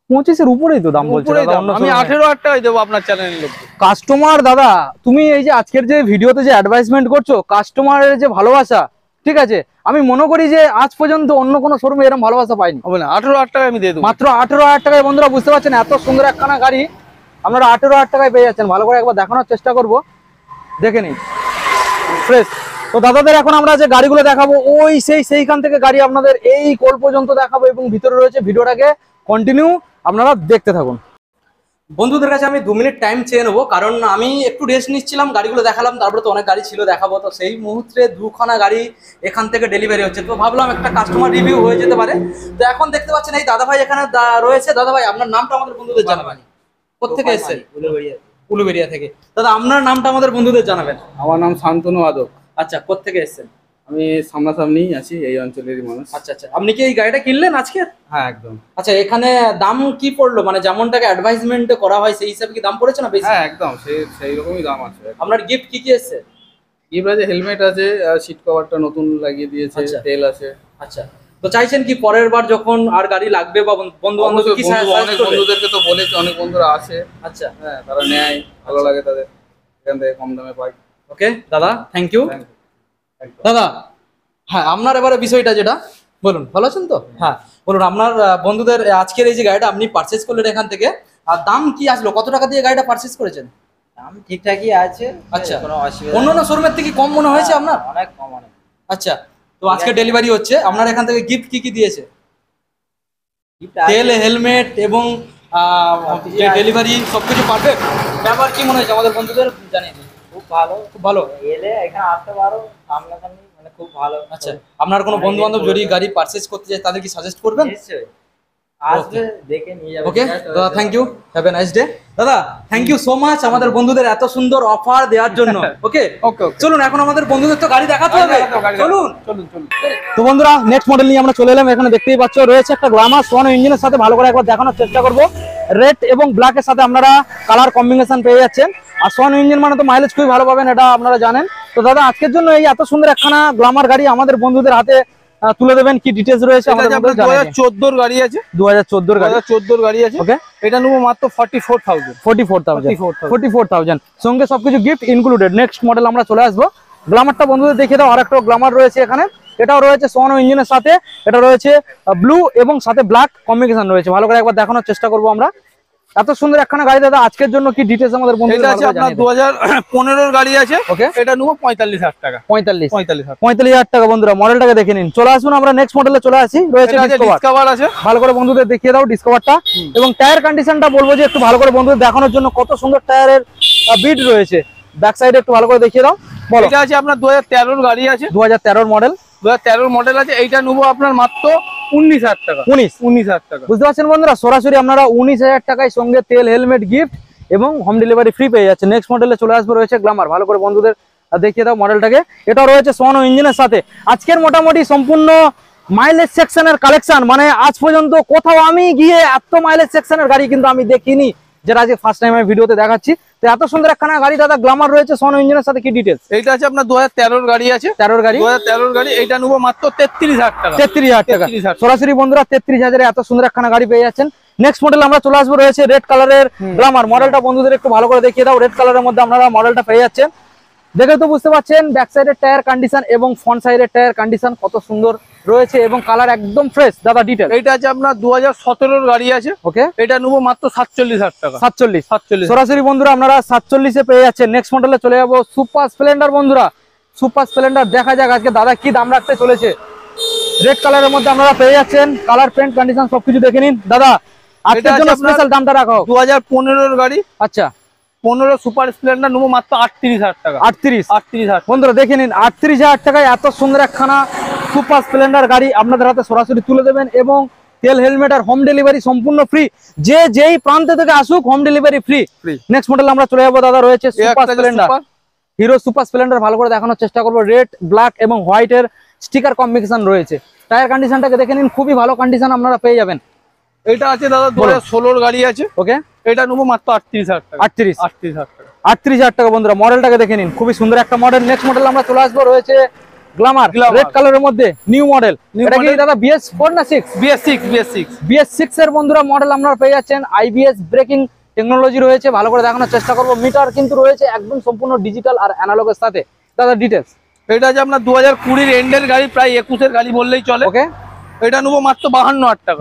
25 এর উপরেই তো দাম বলছে দাদা, অন্য আমি সময় 18,000 টাকায় দেবো আপনার চ্যানেলের লোক। কাস্টমার দাদা, তুমি এই যে আজকের যে ভিডিওতে যে অ্যাডভাইসমেন্ট করছো, কাস্টমারের যে ভালোবাসা, ঠিক আছে, আমি মনে করি যে আজ পর্যন্ত অন্য কোনো শোরুমে এরকম ভালোবাসা পাইনি। হবে না, 18,000 টাকায় আমি দিয়ে দেবো। মাত্র 18,000 টাকায় বন্ধুরা, বুঝতে পারছেন? এত সুন্দর একখানা গাড়ি আপনারা 18,000 টাকায় পেয়ে যাচ্ছেন। ভালো করে একবার দেখানোর চেষ্টা করব, দেখে নিন ফ্রেশ। তো দাদাদের এখন আমরা যে গাড়িগুলো দেখাবো ওই সেইখান থেকে গাড়ি আপনাদের এই কোল পর্যন্ত দেখাবো, এবং ভিতরে রয়েছে, ভিডিওটাকে কন্টিনিউ আপনারা দেখতে থাকুন। বন্ধুদের কাছে আমি 2 মিনিট টাইম চেয়ে নেবো, কারণ আমি একটু রেস্ট নিচ্ছিলাম, গাড়িগুলো দেখালাম, তারপরে তো অনেক গাড়ি ছিল দেখাবো, তো সেই মুহূর্তে 2খানা গাড়ি এখান থেকে ডেলিভারি হচ্ছে, তো ভাবলাম একটা কাস্টমার রিভিউ হয়ে যেতে পারে। তো এখন দেখতে পাচ্ছেন এই দাদা ভাই এখানে রয়েছে। দাদা ভাই আপনার নামটা আমাদের বন্ধুদের জানাবেন, কোথেকে এসেছেন? উলুবেড়িয়া থেকে। দাদা আপনার নামটা আমাদের বন্ধুদের জানাবেন। আমার নাম শান্তনু আদক। আচ্ছা কোথেকে এসেছেন? আমি সামনাসামনি আছি, এই অঞ্চলেরই মানুষ। আচ্ছা আচ্ছা, আপনি কি এই গাড়িটা কিনলেন আজকে? হ্যাঁ একদম। আচ্ছা এখানে দাম কি পড়লো, মানে যেমনটাকে অ্যাডভাইসমেন্টে করা হয় সেই হিসাবে কি দাম পড়েছে না বেশি? হ্যাঁ একদম, সেই রকমই দাম আছে। আপনার গিফট কি কি এসেছে? গিফট আছে, হেলমেট আছে, সিট কভারটা নতুন লাগিয়ে দিয়েছে, আচ্ছা। তেল আছে। আচ্ছা তো চাইছেন কি পরের বার যখন আর গাড়ি লাগবে বা বন্ধু বান্ধব কি অনেক বন্ধুদেরকে তো বলেছি, অনেক বন্ধুরা আছে, আচ্ছা হ্যাঁ তারা নেয়, ভালো লাগে তাদের, এখান থেকে কম দামে পাই। ওকে দাদা থ্যাংক ইউ। একদম। দাদা হ্যাঁ আপনার এবারে বিষয়টা যেটা বলুন, ভালো আছেন তো? হ্যাঁ বলুন, আপনার বন্ধুদের আজকের এই যে গাড়িটা আপনি পারচেজ করলেন এখান থেকে, আর দাম কি আসলো, কত টাকা দিয়ে গাড়িটা পারচেজ করেছেন? দাম ঠিকঠাকই আছে। আচ্ছা, কোনো অসুবিধা অন্যান্য শোরুমের থেকে কম মনে হয়েছে আপনার? অনেক কম, অনেক। আচ্ছা তো আজকে ডেলিভারি হচ্ছে, আপনার এখান থেকে গিফট কি কি দিয়েছে? gift আছে। তেল, হেলমেট এবং ডেলিভারি সবকিছু পারফেক্ট। ব্যাপার কি মনে হয়েছে আমাদের বন্ধুদের জানিয়ে দিন। খুব ভালো, খুব ভালো। এলে এখানে আসতে পারো সামনাসামনি, মানে খুব ভালো। আচ্ছা আপনার কোনো বন্ধু বান্ধব যদি গাড়ি পারচেজ করতে চায় তাদের কি সাজেস্ট করবেন? নিশ্চয়ই আসবে, দেখে নিয়ে যাবে। ওকে দাদা thank you, have a nice day. দাদা থ্যাংক ইউ সো মাচ আমাদের বন্ধুদের এত সুন্দর অফার দেওয়ার জন্য। ওকে ওকে চলুন এখন আমাদের বন্ধুদের তো গাড়ি দেখাতে হবে, চলুন। চলুন চলুন। তো বন্ধুরা নেক্সট মডেল নিয়ে আমরা চলে এলাম। এখানে দেখতেই পাচ্ছ রয়েছে একটা গ্ল্যামার সোয়ানো ইঞ্জিনের সাথে, ভালো করে একবার দেখানোর চেষ্টা করব। রেড এবং ব্ল্যাকের সাথে আপনারা কালার কম্বিনেশন পেয়ে যাচ্ছেন, আর সোয়ানো ইঞ্জিন মানে তো মাইলেজ খুবই ভালো পাবেন, এটা আপনারা জানেন। তো দাদা আজকের জন্য এই এত সুন্দর একখানা গ্ল্যামার গাড়ি আমাদের বন্ধুদের হাতে তুলে দেবেন, কি ডিটেইলস রয়েছে আমাদের বন্ধুদের জানাবেন। 2014 গাড়ি আছে, 2014 গাড়ি। 2014 গাড়ি আছে। ওকে এটা নেবো মাত্র 44,000। 44,000 সঙ্গে সবকিছু গিফট ইনক্লুডেড। নেক্সট মডেল আমরা চলে আসবো। গ্ল্যামারটা বন্ধুদের দেখিয়ে দাও, আর একটা গ্ল্যামার রয়েছে এখানে, এটাও রয়েছে সোয়ানো ইঞ্জিনের সাথে, এটা রয়েছে ব্লু এবং সাথে ব্ল্যাক কম্বিনেশন রয়েছে। ভালো করে একবার দেখানোর চেষ্টা করবো আমরা। এত সুন্দর একখানা গাড়ি দাদা, আজকের জন্য কি ডিটেইলস আমাদের বন্ধুদের এটা আছে আপনার 2015 গাড়ি আছে। ওকে এটা নেবো 45,000 টাকা। 45,000 টাকা বন্ধুরা, মডেলটাকে দেখে নিন। চলে আসুন আমরা নেক্সট মডেলে চলে আসি। রয়েছে ডিসকভার আছে, ভালো করে বন্ধুদের দেখিয়ে দাও ডিসকভারটা, এবং টায়ার কন্ডিশনটা বলবো যে একটু ভালো করে বন্ধুদের দেখানোর জন্য, কত সুন্দর টায়ারের বিট রয়েছে। ব্যাক সাইডে একটু ভালো করে দেখিয়ে দাও। বলো। এটা আছে আপনার 2013 গাড়ি আছে, 2013 মডেল। 2013 মডেল আছে। এইটা নেবো আপনার মাত্র 19,000 টাকা। 19,000 টাকা। বুঝতে পারছেন বন্ধুরা, সরাসরি আপনারা 19,000 টাকায় সঙ্গে তেল, হেলমেট, গিফট এবং হোম ডেলিভারি ফ্রি পেয়ে যাচ্ছে। নেক্সট মডেলে চলে আসবে, রয়েছে গ্ল্যামার। ভালো করে বন্ধুদের দেখিয়ে দাও মডেলটাকে, এটা রয়েছে সোয়ানো ইঞ্জিনের সাথে। আজকের মোটামুটি সম্পূর্ণ মাইলেজ সেকশনের কালেকশন, মানে আজ পর্যন্ত কোথাও আমি গিয়ে এত মাইলেজ সেকশনের গাড়ি কিন্তু আমি দেখিনি, যেটা আজকে ফার্স্ট টাইম আমি ভিডিওতে দেখাচ্ছি। তো এত সুন্দর একখানা গাড়ি দাদা গ্ল্যামার রয়েছে সোয়ানো ইঞ্জিনের সাথে, কি ডিটেইলস? এইটা আছে আপনার 2013 গাড়ি আছে, 13 গাড়ি। 2013 গাড়ি। এইটা নেবো মাত্র 33,000 টাকা। 33,000 টাকা সরাসরি বন্ধুরা, 33,000 এত সুন্দর একখানা গাড়ি পেয়ে যাচ্ছেন। নেক্সট মডেল আমরা চলে আসবো, রয়েছে রেড কালারের গ্ল্যামার। মডেলটা বন্ধুদের একটু ভালো করে দেখিয়ে দাও। রেড কালারের মধ্যে আপনারা মডেলটা পেয়ে যাচ্ছেন। দেখে তো বুঝতে পারছেন ব্যাক সাইডের টায়ার কন্ডিশন এবং ফ্রন্ট সাইডের টায়ার কন্ডিশন কত সুন্দর রয়েছে এবং কালার একদম ফ্রেশ। দাদা ডিটেল। এইটা আছে আপনার 2017 গাড়ি আছে। ওকে, এটা নেবো মাত্র 47,000 টাকা। 47 সরাসরি বন্ধুরা আপনারা 47 পেয়ে যাচ্ছেন। নেক্সট মডেলে চলে যাবো সুপার স্প্লেন্ডার। বন্ধুরা সুপার স্প্লেন্ডার দেখা যাক আজকে দাদা কি দাম রাখতে চলেছে। রেড কালারের মধ্যে আপনারা পেয়ে যাচ্ছেন, কালার পেন্ট কন্ডিশন সবকিছু দেখে নিন। দাদা আজকের জন্য স্পেশাল দামটা রাখা হোক। 2015 গাড়ি। আচ্ছা, 15 সুপার স্প্লেন্ডার নেবো মাত্র 38,000 টাকা। 38,000 বন্ধুরা দেখে নিন, 38,000 টাকায় এত সুন্দর একখানা সুপার স্প্লেন্ডার গাড়ি আপনাদের হাতে সরাসরি তুলে দেবেন এবং তেল হেলমেট আর হোম ডেলিভারি সম্পূর্ণ ফ্রি। যেই প্রান্ত থেকে আসুক home delivery free. Next model আমরা চলে যাবো দাদা, রয়েছে super Splendor, hero super Splendor. ভালো করে দেখানোর চেষ্টা করবো। রেড, ব্ল্যাক এবং হোয়াইট এর স্টিকার কম্বিনেশন রয়েছে। টায়ার কন্ডিশনটাকে দেখে নিন, খুবই ভালো কন্ডিশন আপনারা পেয়ে যাবেন। এটা আছে দাদা 2016 গাড়ি আছে। ওকে, এটা নেবো মাত্র 38,000 টাকা। 38,000 টাকা। 38,000 টাকা বন্ধুরা। মডেলটাকে দেখে নিন, খুবই সুন্দর একটা মডেল। নেক্সট মডেল আমরা চলে আসবো, রয়েছে গ্ল্যামার, রেড কালারের মধ্যে নিউ মডেল। এটা কি দাদা BS4 না 6? BS6 এর বন্ধুরা মডেল আপনারা পেয়ে যাচ্ছেন। IBS ব্রেকিং টেকনোলজি রয়েছে। ভালো করে দেখানোর চেষ্টা করবো। মিটার কিন্তু রয়েছে একদম সম্পূর্ণ ডিজিটাল আর অ্যানালগের সাথে। দাদা ডিটেলস। এটা আছে আপনার 2020 এন্ডের গাড়ি, প্রায় 21 এর গাড়ি বললেই চলে। ওকে, এটা নেবো মাত্র 52,000 টাকা।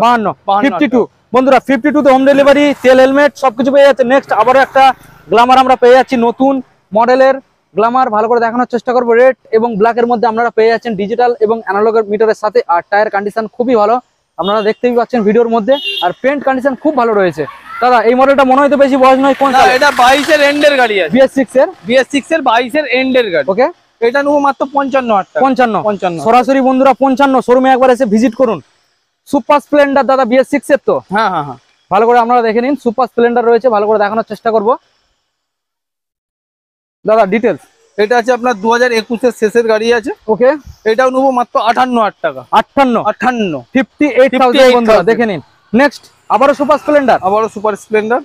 52 বন্ধুরা 52 তে হোম ডেলিভারি, তেল হেলমেট সবকিছু পেয়ে যাচ্ছে। নেক্সট আবারও একটা গ্ল্যামার আমরা পেয়ে যাচ্ছি, নতুন মডেলের গ্ল্যামার। ভালো করে দেখানোর চেষ্টা করবো। রেড এবং ব্ল্যাক এর মধ্যে আপনারা পেয়ে যাচ্ছেন ডিজিটাল এবং অ্যানালগের মিটারের সাথে। আর টায়ার কন্ডিশন খুবই ভালো, আপনারা দেখতেই পাচ্ছেন ভিডিওর মধ্যে। আর পেন্ট কন্ডিশন খুব ভালো রয়েছে। দাদা এই মডেলটা মনে হয় তো বেশি বয়স নয়, কোন সালে? এটা 22 এর এন্ডের গাড়ি আছে। BS6 এর 22 এর এন্ডের গাড়ি। ওকে, এটা নেবো মাত্র 55,000 টাকা। 55 সরাসরি বন্ধুরা 55। শোরুমে একবার এসে ভিজিট করুন। সুপার স্প্লেন্ডার দাদা BS6 এর তো। হ্যাঁ, ভালো করে আপনারা দেখে নিন। সুপার স্প্লেন্ডার রয়েছে, ভালো করে দেখানোর চেষ্টা করব। দাদা ডিটেলস। এটা আছে আপনার 2021 এর শেষের গাড়ি আছে। ওকে, এটাও নেবো মাত্র 58,000 টাকা। 58 বন্ধুরা দেখে নিন। নেক্সট আবারও সুপার স্প্লেন্ডার, আবারও সুপার স্প্লেন্ডার।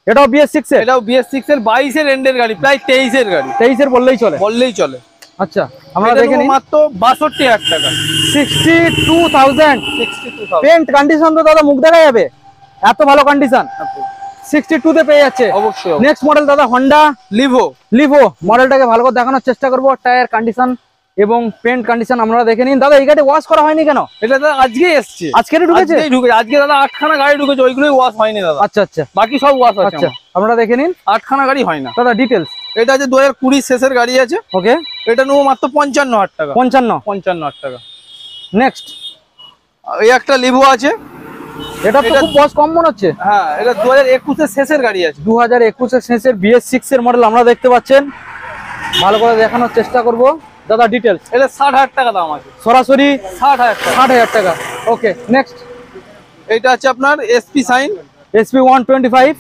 এটাও BS6 এর। এটাও BS6 এর 22 এর এন্ডের গাড়ি, প্রায় 23 এর গাড়ি। 23 এর বললেই চলে। আচ্ছা, আমরা দেখে নিন মাত্র 62,000 টাকা। 62,000 পেন্ট কন্ডিশন তো দাদা মুখ দেখা যাবে, এত ভালো কন্ডিশন। 62 তে পেয়ে যাচ্ছে অবশ্যই। নেক্সট মডেল দাদা হন্ডা লিভো মডেলটাকে ভালো করে দেখানোর চেষ্টা করব। টায়ার কন্ডিশন এবং পেন্ট কন্ডিশন আপনারা দেখে নিন। দাদা এই গাড়ি ওয়াশ করা হয়নি কেন? এটা দাদা আজকেই এসেছে, আজকেরই ঢুকেছে। আজকে দাদা 8খানা গাড়ি ঢুকেছে, ওইগুলোই ওয়াশ হয়নি দাদা। আচ্ছা, বাকি সব ওয়াশ আছে। আচ্ছা, আপনারা দেখে নিন। 8খানা গাড়ি হয় না দাদা ডিটেলস। এটা আছে 2020 শেষের গাড়ি আছে। ওকে, এটা নেবো মাত্র 55,000 টাকা। 55,000 টাকা। নেক্সট এই একটা লিভো আছে। এটা তো খুব বয়স কম মনে হচ্ছে। হ্যাঁ, এটা 2021 এর শেষের গাড়ি আছে। 2021 এর শেষের BS6 এর মডেল আমরা দেখতে পাচ্ছেন। ভালো করে দেখানোর চেষ্টা করব। দাদা ডিটেলস। এটা 60,000 টাকা দাম আছে। সরাসরি 60,000 টাকা। ওকে, নেক্সট এটা আছে আপনার SP সাইন SP 125।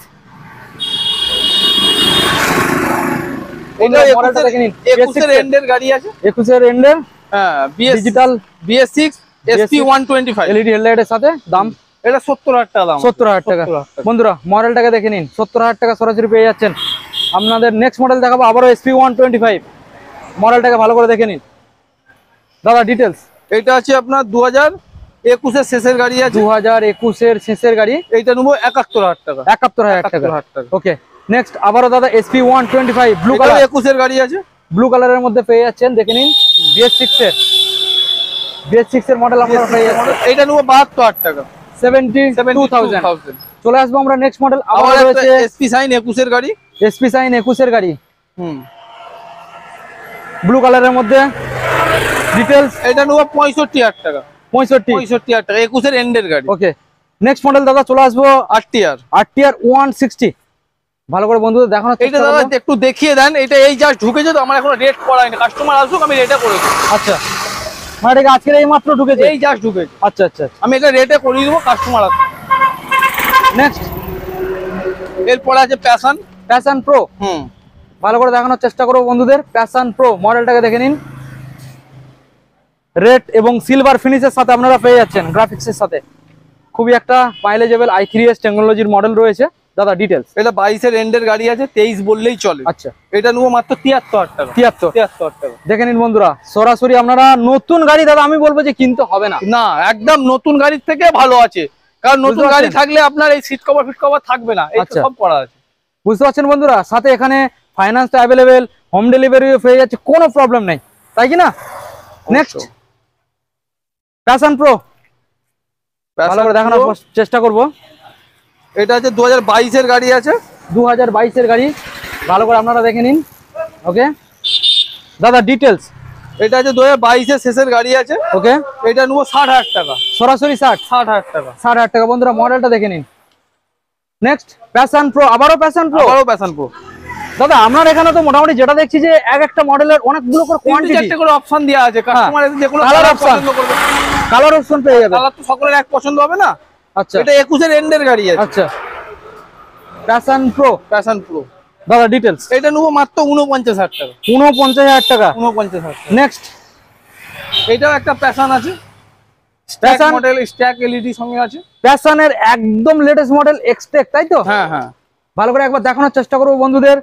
এটা 21 এর এন্ডের গাড়ি আছে। 21 এর এন্ডের, হ্যাঁ, ডিজিটাল BS6 SP 125 LED হেডলাইটের সাথে। দাম এটা 70,000 টাকা দাম। 70,000 টাকা বন্ধুরা। মডেলটাকে দেখে নিন, 70,000 টাকা সরাসরি পেয়ে যাচ্ছেন। আপনাদের নেক্সট মডেল দেখাবো আবারও SP 125। মডেলটাকে ভালো করে দেখে নিন। দাদা ডিটেলস। এটা আছে আপনার 2021 এর শেষের গাড়ি আছে। 2021 এর শেষের গাড়ি। এইটা নেবো 71,000 টাকা। 71,000 টাকা। ওকে, নেক্সট আবারও দাদা SP 125 ব্লু কালার। 21 এর গাড়ি আছে। ব্লু কালারের মধ্যে পেয়ে যাচ্ছেন, দেখে নিন। BS6 এর মডেল আপনারা পেয়ে যাচ্ছেন। এইটা নেবো 72,000 টাকা। 72,000। চলে আসবো আমরা নেক্সট মডেল। আবার রয়েছে SP সাইন 21 এর গাড়ি। SP সাইন 21 এর গাড়ি। ব্লু কালারের মধ্যে। ডিটেলস। এটা নেবো 65,000 টাকা। 65,000 টাকা। 21 এর এন্ডের গাড়ি। ওকে, নেক্সট মডেল দাদা চলে আসবো RTR 160। ভালো করে বন্ধুদের দেখানোর চেষ্টা করব। এটা দাদা একটু দেখিয়ে দেন। এটা এই জাস্ট ঢুকেছে তো, আমার এখনো রেট করাইনি। কাস্টমার আসুক, আমি রেটে করেছি। আচ্ছা, মানে এটা আজকে এই মাত্র ঢুকেছে। এই জাস্ট ঢুকেছে। আচ্ছা, আমি এটা রেটে করিয়ে দেবো, কাস্টমার আসুক। নেক্সট এরপরে আছে প্যাশন প্রো। ভালো করে দেখানোর চেষ্টা করবো বন্ধুদের। প্যাশন প্রো মডেলটাকে দেখে নিন। রেড এবং সিলভার ফিনিশের সাথে আপনারা পেয়ে যাচ্ছেন, গ্রাফিক্সের সাথে। খুবই একটা মাইলেজেবল i3s টেকনোলজির মডেল রয়েছে। দাদা ডিটেলস। এটা 22 এর এন্ডের গাড়ি আছে, 23 বললেই চলে। আচ্ছা, এটা নেবো মাত্র 73,000 টাকা। 73,000 টাকা। দেখে নিন বন্ধুরা, সরাসরি আপনারা নতুন গাড়ি দাদা আমি বলবো যে কিনতে হবে না। না, একদম নতুন গাড়ির থেকে ভালো আছে। কারণ নতুন গাড়ি থাকলে আপনার এই সিট কভার থাকবে না। এই সব করা আছে। বুঝতে পারছেন বন্ধুরা, সাথে এখানে ফাইন্যান্স অ্যাভেলেবেল, হোম ডেলিভারিও পেয়ে যাচ্ছে, কোনো প্রবলেম নেই, তাই কি না? নেক্সট প্যাশন প্রো, ভালো করে দেখানোর চেষ্টা করব। এটা হচ্ছে 2022 এর গাড়ি আছে, 2022 এর গাড়ি, ভালো করে আপনারা দেখে নিন। ওকে দাদা ডিটেলস। এটা হচ্ছে 2022 এর শেষের গাড়ি আছে। ওকে, এটা নেবো 60,000 টাকা, সরাসরি 60,000 টাকা, 60,000 টাকা। বন্ধুরা মডেলটা দেখে নিন। নেক্সট প্যাশন প্রো, আবারও প্যাশন প্রো, আবারও প্যাশন প্রো। দাদা আপনার এখানে তো মোটামুটি যেটা দেখছি যে এক একটা মডেলের অনেকগুলো করে কোয়ান্টিটি, একটা করে অপশন দেওয়া আছে, কাস্টমার এসে যেগুলো কালার কালার অপশন, পছন্দ করবে, কালার অপশন পেয়ে যাবে। কালার তো সকলের এক পছন্দ হবে না। আচ্ছা, এটা 21 এর এন্ডের গাড়ি আছে। আচ্ছা প্যাশন প্রো, প্যাশন প্রো দাদা ডিটেলস। এটা নেবো মাত্র 49,000 টাকা, 49,000 টাকা। 49,000 টাকা। নেক্সট এটাও একটা প্যাশন আছে, Passion? Stack model, stack LED সঙ্গে আছে। প্যাশনের একদম লেটেস্ট মডেল এক্সটেক, তাই তো? হ্যাঁ হ্যাঁ, ভালো করে একবার দেখানোর চেষ্টা করবো বন্ধুদের।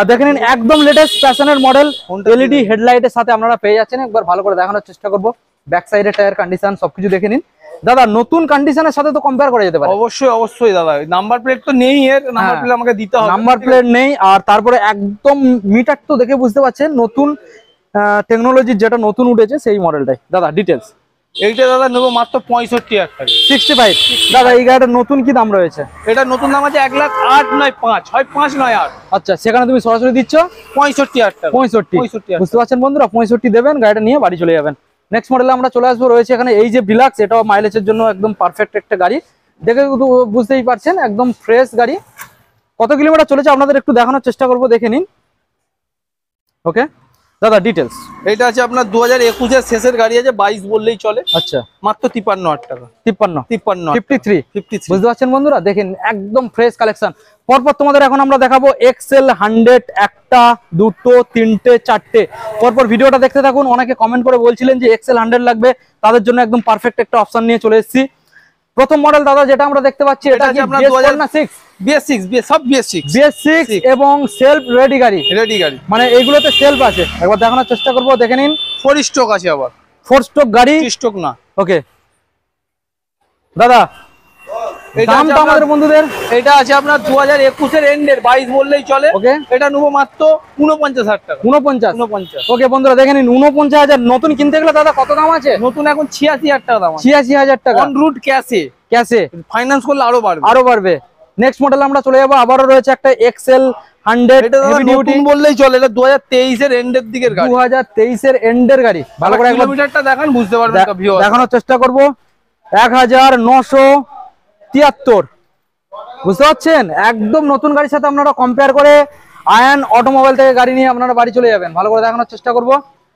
দেখে নিন একদম লেটেস্ট প্যাশনের মডেল, এলইডি হেডলাইটের সাথে আপনারা পেয়ে যাচ্ছেন। একবার ভালো করে দেখানোর চেষ্টা করবো। ব্যাক সাইডের টায়ার কন্ডিশন সবকিছু দেখে নিন। দাদা নতুন কন্ডিশনের সাথে তো কম্পেয়ার করা যেতে পারে। অবশ্যই অবশ্যই দাদা, নাম্বার প্লেট তো নেই, এর নাম্বার প্লেট আমাকে দিতে হবে, নাম্বার প্লেট নেই, আর তারপরে একদম মিটার তো দেখে বুঝতে পারছেন নতুন টেকনোলজির যেটা নতুন উঠেছে সেই মডেলটাই। দাদা ডিটেলস। এইটা দাদা নেবো মাত্র 65,000 টাকা, 65। দাদা এই গাড়িটার নতুন কি দাম রয়েছে? এটা নতুন দাম আছে 1,08,000 নয় 5, হয় 5 নয় 8। আচ্ছা, সেখানে তুমি সরাসরি দিচ্ছ 65,000 টাকা, 65। বুঝতে পারছেন বন্ধুরা, 65 দেবেন, গাড়িটা নিয়ে বাড়ি চলে যাবেন। নেক্সট মডেলে আমরা চলে আসবো, রয়েছে এখানে এই যে ডিলাক্স, এটাও মাইলেজের জন্য একদম পারফেক্ট একটা গাড়ি। দেখে বুঝতেই পারছেন একদম ফ্রেশ গাড়ি। কত কিলোমিটার চলেছে আপনাদের একটু দেখানোর চেষ্টা করবো, দেখে নিন। ওকে দাদা ডিটেলস। এটা আছে আপনার 2021 এর শেষের গাড়ি আছে, 22 বললেই চলে, আচ্ছা মাত্র 53,000 টাকা, 53 53 53। বুঝতে পারছেন বন্ধুরা, দেখেন একদম ফ্রেশ কালেকশন। পরপর তোমাদের এখন আমরা দেখাবো এক্সেল 100, একটা দুটো তিনটে চারটে। পরপর ভিডিওটা দেখতে থাকুন। অনেকে কমেন্ট করে বলছিলেন যে এক্সেল 100 লাগবে, তাদের জন্য একদম পারফেক্ট একটা অপশন নিয়ে চলে এসেছি। প্রথম মডেল দাদা যেটা আমরা দেখতে পাচ্ছি, এটা কি আপনার BS4 না 6? BS6, সব BS6, BS6 এবং সেলফ রেডি গাড়ি, রেডি গাড়ি, মানে এইগুলোতে সেলফ আছে। একবার দেখানোর চেষ্টা করবো, দেখে নিন। 4 স্ট্রোক আছে, আবার 4 স্ট্রোক গাড়ি, 3 স্ট্রোক না। ওকে দাদা দামটা আমাদের বন্ধুদের। এটা আছে আপনার 2021 এর এন্ডের, 22 বললেই চলে। ওকে, এটা নেবো মাত্র 49,000 টাকা, 49। ওকে বন্ধুরা দেখে নিন, 49,000। নতুন কিনতে গেলে দাদা কত দাম আছে? নতুন এখন 86,000 টাকা দাম আছে, 86,000 টাকা অন রুট ক্যাশে, ক্যাশে। ফাইন্যান্স করলে আরো বাড়বে। নেক্সট মডেল আমরা চলে যাবো, আবারও রয়েছে একটা এক্সেল 100 হেভি ডিউটি বললেই চলে। এটা 2023 এর এন্ডের দিকের গাড়ি, 2023 এর এন্ডের গাড়ি। ভালো করে একবার কিলোমিটারটা দেখান, বুঝতে পারবেন ভিউয়ার। দেখানোর চেষ্টা করব। 1973। বুঝতে পারছেন, একদম নতুন গাড়ির সাথে আপনারা কম্পেয়ার করে আয়ন অটোমোবাইল থেকে গাড়ি নিয়ে আপনারা বাড়ি চলে যাবেন। ভালো করে দেখানোর চেষ্টা করব।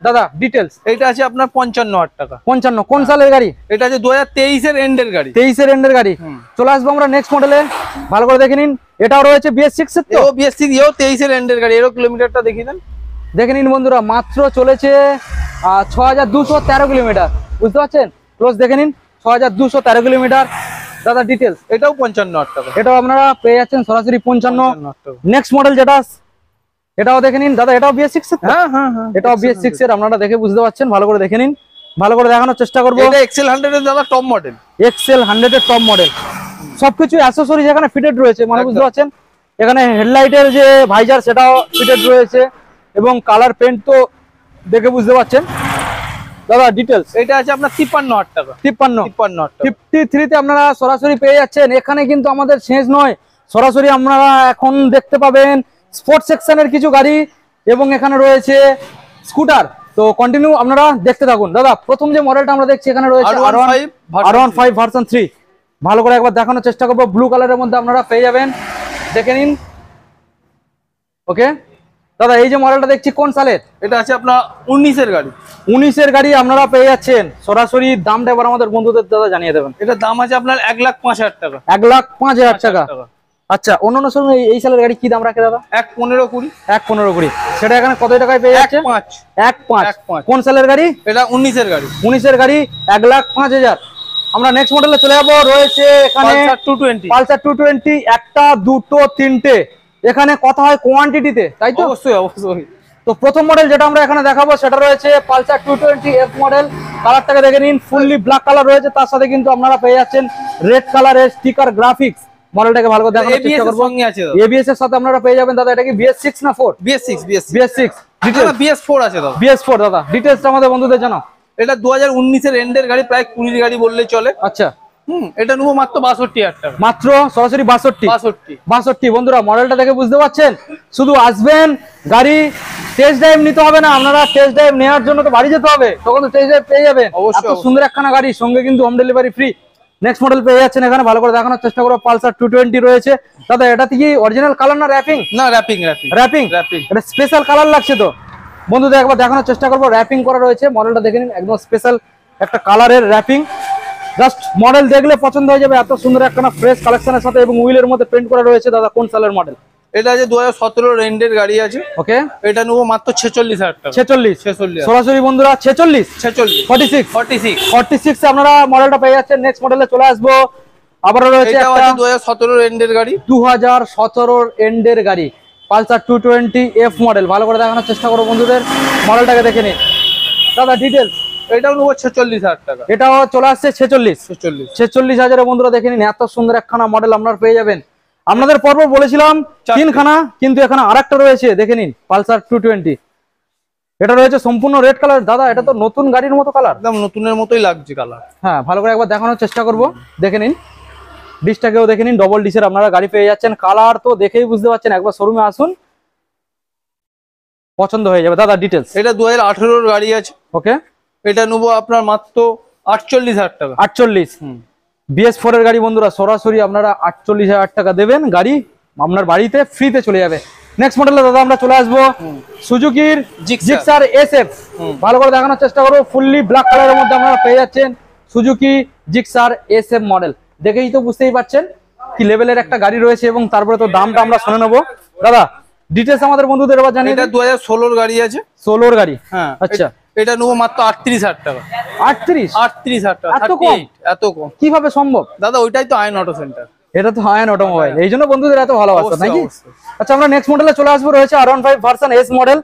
দাদা ডিটেলস। এটা আছে আপনার 55,000 টাকা, 55। কোন সালের গাড়ি? এটা আছে 2023 এর এন্ডের গাড়ি, 23 এর এন্ডের গাড়ি। চলে আসবো আমরা নেক্সট মডেলে, ভালো করে দেখে নিন। এটাও রয়েছে BS6 এর, তো BS6 এও 23 এর এন্ডের গাড়ি। এরও কিলোমিটারটা দেখিয়ে দেন, দেখে নিন বন্ধুরা, মাত্র চলেছে 6213 কিলোমিটার। বুঝতে পারছেন, ক্লোজ দেখে নিন, 6213 কিলোমিটার। দাদা ডিটেলস। এটাও 55,000 টাকা, এটাও আপনারা পেয়ে যাচ্ছেন সরাসরি 55। নেক্সট মডেল যেটা, এটাও দেখে নিন দাদা, এটাও BS6 এর। হ্যাঁ হ্যাঁ হ্যাঁ, এটাও BS6 এর, আপনারা দেখে বুঝতে পারছেন। ভালো করে দেখে নিন, ভালো করে দেখানোর চেষ্টা করবো। এটা এক্সেল 100 এর দাদা টপ মডেল, এক্সেল 100 এর টপ মডেল। সবকিছু অ্যাক্সেসরিজ এখানে ফিটেড রয়েছে, মানে বুঝতে পারছেন। এখানে হেডলাইটের যে ভাইজার সেটাও ফিটেড রয়েছে, এবং কালার পেন্ট তো দেখে বুঝতে পারছেন। দাদা ডিটেলস। এটা আছে আপনার 53,000 টাকা, 53 টাকা। 53 তে আপনারা সরাসরি পেয়ে যাচ্ছেন। এখানে কিন্তু আমাদের শেষ নয়, সরাসরি আপনারা এখন দেখতে পাবেন স্পোর্টস সেকশনের কিছু গাড়ি, এবং এখানে রয়েছে স্কুটার। তো কন্টিনিউ আপনারা দেখতে থাকুন। দাদা প্রথম যে মডেলটা আমরা দেখছি, এখানে রয়েছে R15 ভার্সন 3। ভালো করে একবার দেখানোর চেষ্টা করবো। ব্লু কালারের মধ্যে আপনারা পেয়ে যাবেন, দেখে নিন। ওকে দাদা, এই যে মডেলটা দেখছি কোন সালের? এটা আছে আপনার 19 এর গাড়ি, 19 এর গাড়ি আপনারা পেয়ে যাচ্ছেন। সরাসরি দামটা এবার আমাদের বন্ধুদের দাদা জানিয়ে দেবেন। এটা দাম আছে আপনার 1,05,000 টাকা, 1,05,000 টাকা। আচ্ছা, অন্যান্য সময় এই সালের গাড়ি কি দাম রাখে দাদা? 1,15,20, 1,15,20। সেটা এখানে কত টাকায় পেয়ে যাচ্ছে? 1,05,000। কোন সালের গাড়ি? এটা 19 এর গাড়ি, 19 এর গাড়ি, 1,05,000। আমরা নেক্সট মডেলে চলে যাবো। রয়েছে এখানে পালসার 220, একটা দুটো তিনটে। এখানে কথা হয় কোয়ান্টিটিতে, তাই তো? অবশ্যই অবশ্যই। তো প্রথম মডেল যেটা আমরা এখানে দেখাবো, সেটা রয়েছে পালসার 220 F মডেল। কালারটাকে দেখে নিন, ফুললি ব্ল্যাক কালার রয়েছে, তার সাথে কিন্তু আপনারা পেয়ে যাচ্ছেন রেড কালারের স্টিকার গ্রাফিক্স। মডেলটাকে ভালো করে দেখানোর ABS চেষ্টা এর করবো। সঙ্গে আছে দাদা। ABS এর সাথে আপনারা পেয়ে যাবেন দাদা, এটা কি BS6 না 4? BS6 BS6 না BS4 আছে দাদা। BS4 দাদা, ডিটেইলসটা আমাদের বন্ধুদের জানাও। এটা 2019 এর এন্ডের গাড়ি, প্রায় 20 গাড়ি বললেই চলে। আচ্ছা, এটা নেবো মাত্র 62,000 টাকা। মাত্র সরাসরি 62। 62 বন্ধুরা মডেলটা দেখে বুঝতে পারছেন, শুধু আসবেন, গাড়ি টেস্ট ড্রাইভ নিতে হবে না, আপনারা টেস্ট ড্রাইভ নেওয়ার জন্য তো বাড়ি যেতে হবে, তখন তো টেস্ট ড্রাইভ পেয়ে যাবেন। অবশ্যই, এত সুন্দর একখানা গাড়ি, সঙ্গে কিন্তু home delivery free. Next model পেয়ে যাচ্ছেন এখানে, ভালো করে দেখানোর চেষ্টা করবো। পালসার 220 রয়েছে দাদা, এটা কি অরিজিনাল কালার না র্যাপিং? না র্যাপিং। এটা স্পেশাল কালার লাগছে তো বন্ধুদের, একবার দেখানোর চেষ্টা করবো। র্যাপিং করা রয়েছে, মডেলটা দেখে নিন, একদম স্পেশাল একটা কালারের র্যাপিং। জাস্ট মডেল দেখলে পছন্দ হয়ে যাবে, এত সুন্দর একটা ফ্রেশ কালেকশনের সাথে, এবং হুইলের মধ্যে প্রিন্ট করা রয়েছে। দাদা কোন সালের মডেল? এটা আছে 2017 এন্ডের গাড়ি আছে। ওকে, এটা নেবো মাত্র 46,000 টাকা। 46 সরাসরি বন্ধুরা 46 46 আপনারা মডেলটা পেয়ে যাচ্ছেন। নেক্সট মডেলে চলে আসবো, আবারও রয়েছে এটা একটা আছে 2017 এন্ডের গাড়ি। 2017 এন্ডের গাড়ি, পালসার 220 মডেল। ভালো করে দেখানোর চেষ্টা করো বন্ধুদের, মডেলটাকে দেখে নিন দাদা। ডিটেলস এটাও নেবো 46,000 টাকা। এটাও চলে আসছে 46,000 বন্ধুরা দেখে নিন, এত সুন্দর একখানা মডেল আপনারা পেয়ে যাবেন। আপনাদের পর্ব বলেছিলাম তিনখানা, কিন্তু এখানে আরেকটা রয়েছে, দেখে নিন পালসার 220। এটা রয়েছে সম্পূর্ণ রেড কালার। দাদা এটা তো নতুন গাড়ির মতো কালার, একদম নতুনের মতোই লাগছে কালার। হ্যাঁ ভালো করে একবার দেখানোর চেষ্টা করব, দেখে নিন। ডিসটাকেও দেখে নিন, ডবল ডিসের আপনারা গাড়ি পেয়ে যাচ্ছেন। কালার তো দেখেই বুঝতে পারছেন, একবার শোরুমে আসুন, পছন্দ হয়ে যাবে। দাদা ডিটেলস? এটা 2018 গাড়ি আছে। ওকে, এটা নেবো আপনার মাত্র 48,000 টাকা। 48 BS4 এর গাড়ি বন্ধুরা, সরাসরি আপনারা 48,000 টাকা দেবেন, গাড়ি আপনার বাড়িতে ফ্রিতে চলে যাবে। নেক্সট মডেলে দাদা আমরা চলে আসবো সুজুকির জিক্সার SF। ভালো করে দেখানোর চেষ্টা করবো, ফুললি ব্ল্যাক কালারের মধ্যে আপনারা পেয়ে যাচ্ছেন সুজুকি জিক্সার SF মডেল। দেখেই তো বুঝতেই পারছেন কি লেভেলের একটা গাড়ি রয়েছে, এবং তারপরে তো দামটা আমরা শুনে নেবো। দাদা ডিটেলস আমাদের বন্ধুদের এবার জানিয়ে। এটা 2016 গাড়ি আছে। 16 গাড়ি, হ্যাঁ। আচ্ছা, এটা নেবো মাত্র 38,000 টাকা। 38,000 টাকা। এত কম? এত কম কিভাবে সম্ভব দাদা? ওইটাই তো আয়ন অটো সেন্টার। এটা তো হায়ান অটোমোবাইল, এই জন্য বন্ধুদের এত ভালোবাসা অবশ্যই, নাকি? অবশ্যই। আচ্ছা, আমরা নেক্সট মডেলে চলে আসবো, রয়েছে R15 ভার্সন S মডেল।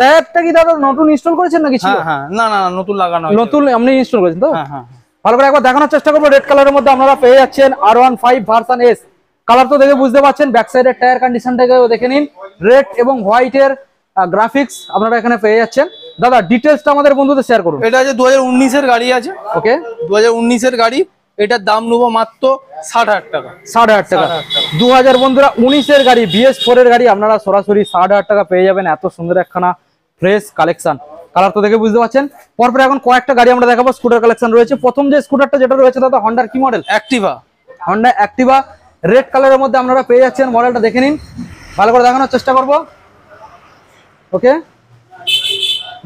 টায়ারটা কি দাদা নতুন ইনস্টল করেছেন নাকি? হ্যাঁ, না নতুন লাগানো হয়েছে। নতুন আপনি ইনস্টল করেছেন তো? হ্যাঁ। ভালো করে একবার দেখানোর চেষ্টা করবো। রেড কালারের মধ্যে আপনারা পেয়ে যাচ্ছেন R15 ভার্সন S। কালার তো দেখে বুঝতে পারছেন, ব্যাক সাইডের টায়ার কন্ডিশনটাকেও দেখে নিন, রেড এবং হোয়াইটের গ্রাফিক্স আপনারা এখানে পেয়ে যাচ্ছেন। দাদা ডিটেলসটা আমাদের বন্ধুদের শেয়ার করুন। এটা আছে 2019 এর গাড়ি আছে। ওকে, 2019 এর গাড়ি। এটার দাম নেবো মাত্র 60,000 টাকা। 60,000 টাকা। 2000 বন্ধুরা 19 এর গাড়ি, BS4 এর গাড়ি, আপনারা সরাসরি 60,000 টাকা পেয়ে যাবেন। এত সুন্দর একখানা ফ্রেশ কালেকশন, কালার তো দেখে বুঝতে পারছেন। পরপর এখন কয়েকটা গাড়ি আমরা দেখাবো, স্কুটার কালেকশন রয়েছে। প্রথম যে স্কুটারটা যেটা রয়েছে দাদা, হন্ডার কি model? Activa. Honda Activa red কালারের মধ্যে আপনারা পেয়ে যাচ্ছেন। মডেলটা দেখে নিন, ভালো করে দেখানোর চেষ্টা করব। ওকে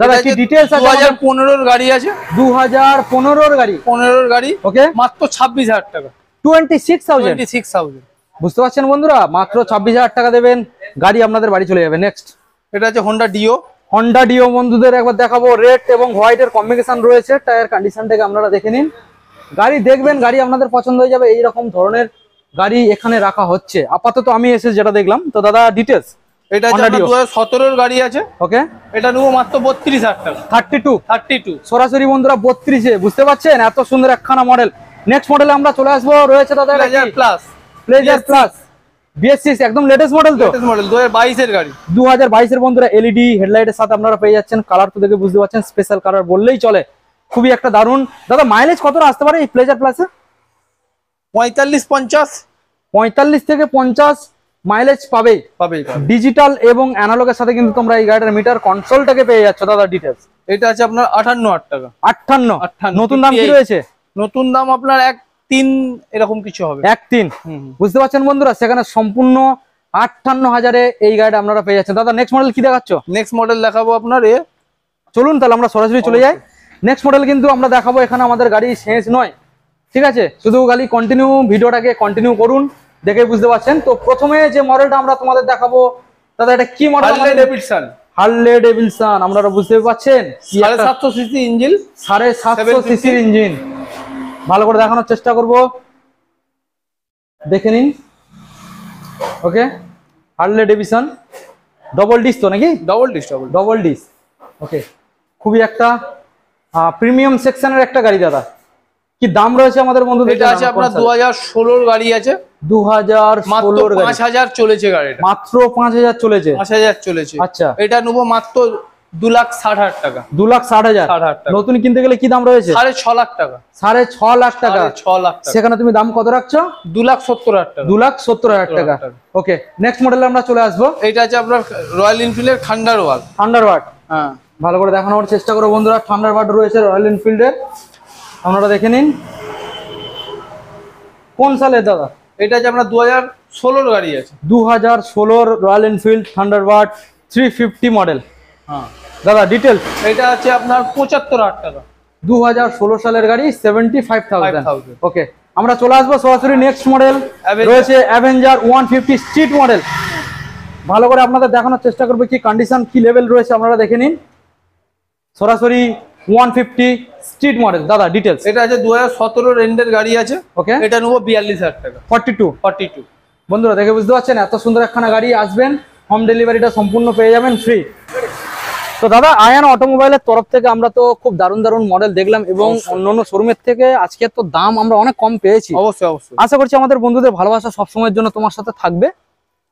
দাদা, কি ডিটেইলস আছে? 2015 এর গাড়ি আছে। 2015 এর গাড়ি। 15 এর গাড়ি। ওকে, মাত্র 26,000 টাকা। 26,000। বুঝতে পারছেন বন্ধুরা, মাত্র 26,000 টাকা দেবেন, গাড়ি আপনাদের বাড়ি চলে যাবে। নেক্সট এটা আছে হোন্ডা ডিও। হন্ডা ডিও বন্ধুদের একবার দেখাবো, রেড এবং হোয়াইটের কম্বিনেশন রয়েছে। টায়ার কন্ডিশনটাকে আপনারা দেখে নিন, গাড়ি দেখবেন, গাড়ি আপনাদের পছন্দ হয়ে যাবে। এইরকম ধরনের গাড়ি এখানে রাখা হচ্ছে আপাতত, আমি এসে যেটা দেখলাম। তো দাদা ডিটেলস? এটা আছে 2017 এর গাড়ি আছে। ওকে, এটা নেবো মাত্র 32,000 টাকা। 32 সরাসরি বন্ধুরা 32-এ। বুঝতে পারছেন এত সুন্দর একখানা মডেল। নেক্সট মডেলে আমরা চলে আসবো, রয়েছে দাদা প্লেজার প্লাস BS6, একদম লেটেস্ট মডেল তো, লেটেস্ট মডেল 2022 এর গাড়ি। 2022 এর বন্ধুরা, LED হেডলাইটের সাথে আপনারা পেয়ে যাচ্ছেন। কালার তো দেখে বুঝতে পারছেন, স্পেশাল কালার বললেই চলে, খুবই একটা দারুণ। দাদা মাইলেজ কত আসতে পারে এই প্লেজার প্লাসে? 45 থেকে 50 মাইলেজ পাবেই। ডিজিটাল এবং অ্যানালগের সাথে কিন্তু তোমরা এই গাড়িটার মিটার কনসোলটাকে পেয়ে যাচ্ছ। দাদা ডিটেইলস? এটা আছে আপনার 58,000 টাকা। 58। নতুন দাম কি রয়েছে? নতুন দাম আপনার 1.3 এরকম কিছু হবে। 1.3। বুঝতে পারছেন বন্ধুরা, সেখানে সম্পূর্ণ 58,000-এ এই গাড়িটা আপনারা পেয়ে যাচ্ছেন। দাদা নেক্সট মডেল কি দেখাচ্ছ? নেক্সট মডেল দেখাবো আপনার চলুন তাহলে আমরা সরাসরি চলে যাই। নেক্সট মডেল কিন্তু আমরা দেখাবো, এখানে আমাদের গাড়ি শেষ নয়, ঠিক আছে? শুধু গাড়ি কন্টিনিউ, ভিডিওটাকে কন্টিনিউ করুন, দেখে বুঝতে পারছেন। তো প্রথমে যে মডেলটা আমরা তোমাদের দেখাবো দাদা, এটা কি মডেল? Harley Davidson. আপনারা বুঝতে পারছেন 750 সিসি ইঞ্জিন, 750 সিসির ইঞ্জিন। ভালো করে দেখানোর চেষ্টা করব, দেখে নিন। ওকে, হার্লে ডেভিডসন ডবল ডিস তো নাকি? Double disc. ওকে, খুবই একটা প্রিমিয়াম সেকশনের একটা গাড়ি। দাদা কি দাম রয়েছে আমাদের বন্ধুদের? এটা আছে আপনার 2016 গাড়ি আছে। মাত্র 2016 গাড়ি, 5000 চলেছে গাড়িটা, মাত্র 5000 চলেছে। 5000 চলেছে। আচ্ছা, এটা নেবো মাত্র 2,60,000 টাকা। 2,60,000। 60,000 টাকা। নতুন কিনতে গেলে কি দাম রয়েছে? 6.5 লাখ টাকা। 6.5 লাখ টাকা। 6.5 লাখ টাকা। সেখানে তুমি দাম কত রাখছো? 2,70,000 টাকা। 2,70,000 টাকা। ওকে, নেক্সট মডেলে আমরা চলে আসবো। এটা আছে আপনার রয়্যাল এনফিল্ডের থান্ডারবার্ড। থান্ডারবার্ড, হ্যাঁ, ভালো করে দেখানোর চেষ্টা করো বন্ধুরা। থান্ডারবার্ড রয়েছে রয়্যাল এনফিল্ডের, আপনারা দেখে নিন। কোন সালে দাদা? এটা আছে আপনার 2016 গাড়ি আছে। 2016 রয়্যাল এনফিল্ড থান্ডারবার্ড 350 মডেল। হ্যাঁ দাদা ডিটেলস। এটা আছে আপনার 75,000 টাকা। 2016 সালের গাড়ি, 75,000। 5,000। ওকে, আমরা চলে আসবো সরাসরি নেক্সট মডেল Avenger। রয়েছে অ্যাভেঞ্জার 150 স্ট্রিট মডেল। ভালো করে আপনাদের দেখানোর চেষ্টা করবো কি কন্ডিশন, কি লেভেল রয়েছে আপনারা দেখে নিন। সরাসরি 150 স্ট্রিট মডেল। দাদা ডিটেলস। এটা আছে 2017 রেন্ডের গাড়ি আছে। ওকে, এটা নেবো 42,000 টাকা। 42। বন্ধুরা দেখে বুঝতে পারছেন, এত সুন্দর একখানা গাড়ি। আসবেন, হোম ডেলিভারিটা সম্পূর্ণ পেয়ে যাবেন ফ্রি। তো দাদা, আয়ান অটোমোবাইলের তরফ থেকে আমরা তো খুব দারুণ দারুণ মডেল দেখলাম এবং অন্যান্য শোরুমের থেকে আজকে তো দাম আমরা অনেক কম পেয়েছি। অবশ্যই অবশ্যই। আশা করছি আমাদের বন্ধুদের ভালোবাসা সবসময়ের জন্য তোমার সাথে থাকবে।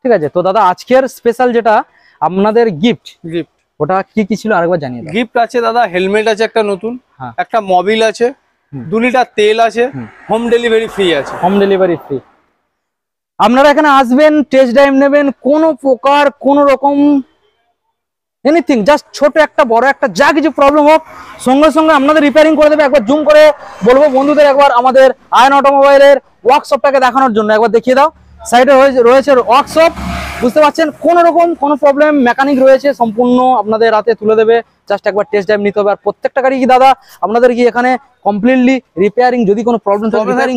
ঠিক আছে, তো দাদা আজকের স্পেশাল যেটা আপনাদের গিফট, ওটা কি কি ছিল আরেকবার জানিয়ে দাও। গিফট আছে দাদা, হেলমেট আছে একটা নতুন, হ্যাঁ। একটা মোবিল আছে, 2 লিটার তেল আছে, হোম ডেলিভারি ফ্রি আছে। Home delivery free. আপনারা এখানে আসবেন, টেস্ট ড্রাইভ নেবেন, কোনো প্রকার কোনো রকম এনিথিং, জাস্ট ছোট একটা বড় একটা যা কিছু প্রবলেম হোক সঙ্গে সঙ্গে আপনাদের রিপেয়ারিং করে দেবে। একবার জুম করে বলবো বন্ধুদের একবার আমাদের আয়ন অটোমোবাইলের ওয়ার্কশপটাকে দেখানোর জন্য একবার দেখিয়ে দাও। সাইডে রয়েছে ওয়ার্কশপ, বুঝতে পারছেন, কোনো রকম কোনো প্রবলেম মেকানিক রয়েছে, সম্পূর্ণ আপনাদের হাতে তুলে দেবে। জাস্ট একবার টেস্ট ড্রাইভ নিতে হবে। আর প্রত্যেকটা গাড়ি কি দাদা আপনাদের কি এখানে কমপ্লিটলি রিপেয়ারিং, যদি কোনো প্রবলেম থাকে রিপেয়ারিং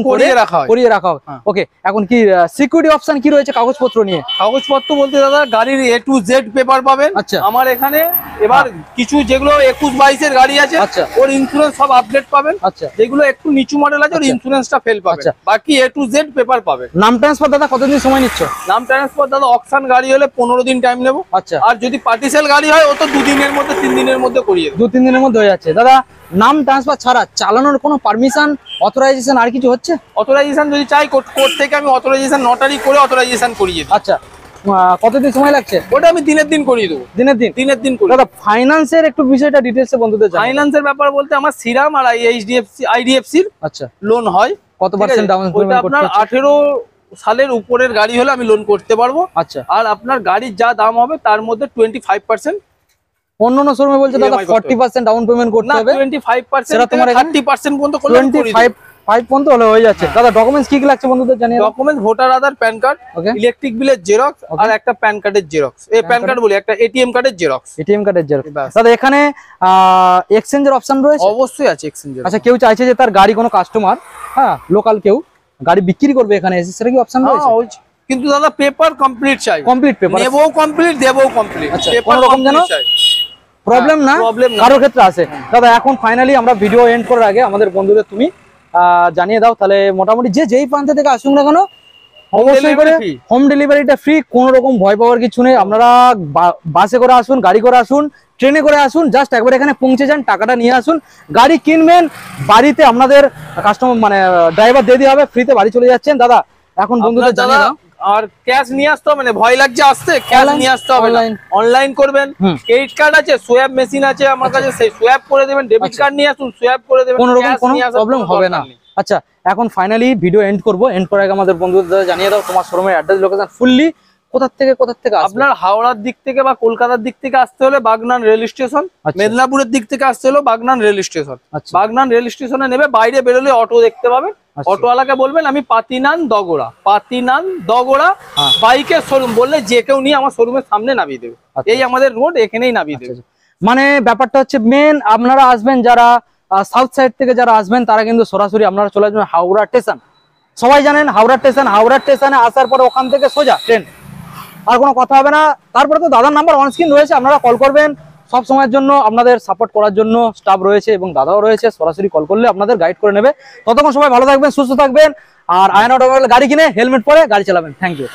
করিয়ে রাখা হবে। ওকে, এখন কি সিকিউরিটি অপশন কি রয়েছে কাগজপত্র নিয়ে? কাগজপত্র বলতে দাদা গাড়ির A to Z পেপার পাবেন। আচ্ছা, আমার এখানে এবার কিছু যেগুলো 21-22 এর গাড়ি আছে, আচ্ছা, ওর ইন্স্যুরেন্স সব আপডেট পাবেন। আচ্ছা, যেগুলো একটু নিচু মডেল আছে ওর ইন্স্যুরেন্সটা ফেল পাবেন। বাকি A to Z পেপার পাবেন। নাম ট্রান্সফার দাদা কতদিন সময় নিচ্ছ? নাম ট্রান্সফার দাদা অকশন গাড়ি হলে 15 দিন টাইম নেবো। আচ্ছা, আর যদি পার্টিসেল গাড়ি হয় ও তো 2 দিনের মধ্যে 3 দিনের মধ্যে করিয়ে দেবো। 2-3 দিনের মধ্যে হয়ে যাচ্ছে। দাদা নাম ট্রান্সফার ছাড়া চালানোর কোনো পারমিশন, অথরাইজেশন আর কিছু হচ্ছে? অথরাইজেশন যদি চাই কোর্ট থেকে আমি অথরাইজেশন নোটারি করে অথরাইজেশন করিয়ে দিই। আচ্ছা, কতদিন সময় লাগছে? ওটা আমি দিনের দিন করিয়ে দেবো। দিনের দিন করি। দাদা ফাইন্যান্সের একটু বিষয়টা ডিটেইলসে বন্ধুদের জানাই। ফাইন্যান্সের ব্যাপার বলতে আমার শ্রীরাম আর আইডিএফসির আচ্ছা, লোন হয়। কত পার্সেন্ট ডাউন ওইটা পেমেন্ট আপনার করতে? 18 সালের উপরের গাড়ি হলে আমি লোন করতে পারবো। আচ্ছা, আর আপনার গাড়ির যা দাম হবে তার মধ্যে 25%। অন্যান্য শোরুমে বলছে দাদা 40% ডাউন পেমেন্ট করতে না, হবে। 25% সেটা তোমার এখানে 30% পর্যন্ত করলে আমি করে দিই। 25 পর্যন্ত হলে হয়ে যাচ্ছে। দাদা ডকুমেন্টস কি কি লাগছে বন্ধুদের জানিয়ে দাও। ডকুমেন্ট ভোটার আধার, প্যান কার্ড, ওকে, ইলেকট্রিক বিলের জেরক্স আর একটা প্যান কার্ডের জেরক্স। এই প্যান কার্ড বলি, একটা এটিএম কার্ডের জেরক্স। এটিএম কার্ডের জেরক্স। ব্যাস। দাদা এখানে এক্সচেঞ্জের অপশন রয়েছে? অবশ্যই আছে এক্সচেঞ্জের। আচ্ছা, কেউ চাইছে যে তার গাড়ি কোনো কাস্টমার, হ্যাঁ লোকাল কেউ গাড়ি বিক্রি করবে এখানে এসে, সেটা কি অপশন রয়েছে? কিন্তু দাদা পেপার কমপ্লিট চাই। কমপ্লিট পেপার নেবো কমপ্লিট, দেবো কমপ্লিট। আচ্ছা, পেপার কোনো রকম যেন চাই। প্রবলেম না প্রবলেম না। কারোর ক্ষেত্রে আছে। দাদা এখন ফাইনালি আমরা ভিডিও এন্ড করার আগে আমাদের বন্ধুদের তুমি জানিয়ে দাও, তাহলে মোটামুটি যেই প্রান্ত থেকে আসুন না কেন অবশ্যই করে হোম ডেলিভারিটা ফ্রি। কোনো রকম ভয় পাওয়ার কিছু নেই। আপনারা বাসে করে আসুন, গাড়ি করে আসুন, ট্রেনে করে আসুন, জাস্ট একবার এখানে পৌঁছে যান, টাকাটা নিয়ে আসুন, গাড়ি কিনবেন, বাড়িতে আপনাদের কাস্টমার মানে ড্রাইভার দিয়ে দেওয়া হবে, ফ্রিতে বাড়ি চলে যাচ্ছেন। দাদা এখন বন্ধুদের জানিয়ে দাও। আর ক্যাশ নিয়ে আসতে হবে, মানে ভয় লাগছে আসতে, ক্যাশ নিয়ে আসতে হবে না, অনলাইন করবেন। ক্রেডিট কার্ড আছে, সোয়াপ মেশিন আছে আমার কাছে, সেই সোয়াপ করে দেবেন। ডেবিট কার্ড নিয়ে আসুন, সোয়াপ করে দেবেন, কোনো রকম কোনো প্রবলেম হবে না। আচ্ছা, এখন ফাইনালি ভিডিও এন্ড করব। এন্ড করার আগে আমাদের বন্ধুদের জানিয়ে দাও তোমার শোরুমের অ্যাড্রেস, লোকেশন ফুললি কোথা থেকে আপনার হাওড়ার দিক থেকে বা কলকাতার দিক থেকে আসতে হলে বাগনান রেল স্টেশন, মেদিনীপুরের দিক থেকে আসতে হলে Bagnan rail station. Bagnan rail স্টেশনে নেবে, বাইরে বেরোলে অটো দেখতে পাবেন। অটোওয়ালাকে বলবেন আমি পাতিনান দগড়া বাইকের শোরুম বললে যে কেউ নিয়ে আমার শোরুমের সামনে নামিয়ে দেবে। এই আমাদের রোড, এখানেই নামিয়ে দেবে। মানে ব্যাপারটা হচ্ছে মেন, আপনারা আসবেন যারা সাউথ সাইড থেকে যারা আসবেন তারা কিন্তু সরাসরি আপনারা চলে আসবেন হাওড়া স্টেশন। সবাই জানেন হাওড়া স্টেশনে আসার পরে ওখান থেকে সোজা ট্রেন, আর কোনো কথা হবে না। তারপরে তো দাদার নাম্বার অন স্ক্রিন রয়েছে, আপনারা কল করবেন। সব সময়ের জন্য আপনাদের সাপোর্ট করার জন্য স্টাফ রয়েছে এবং দাদাও রয়েছে, সরাসরি কল করলে আপনাদের গাইড করে নেবে। ততক্ষণ সবাই ভালো থাকবেন, সুস্থ থাকবেন, আর আয়ন অটোমোবাইল গাড়ি কিনে হেলমেট পরে গাড়ি চালাবেন। Thank you.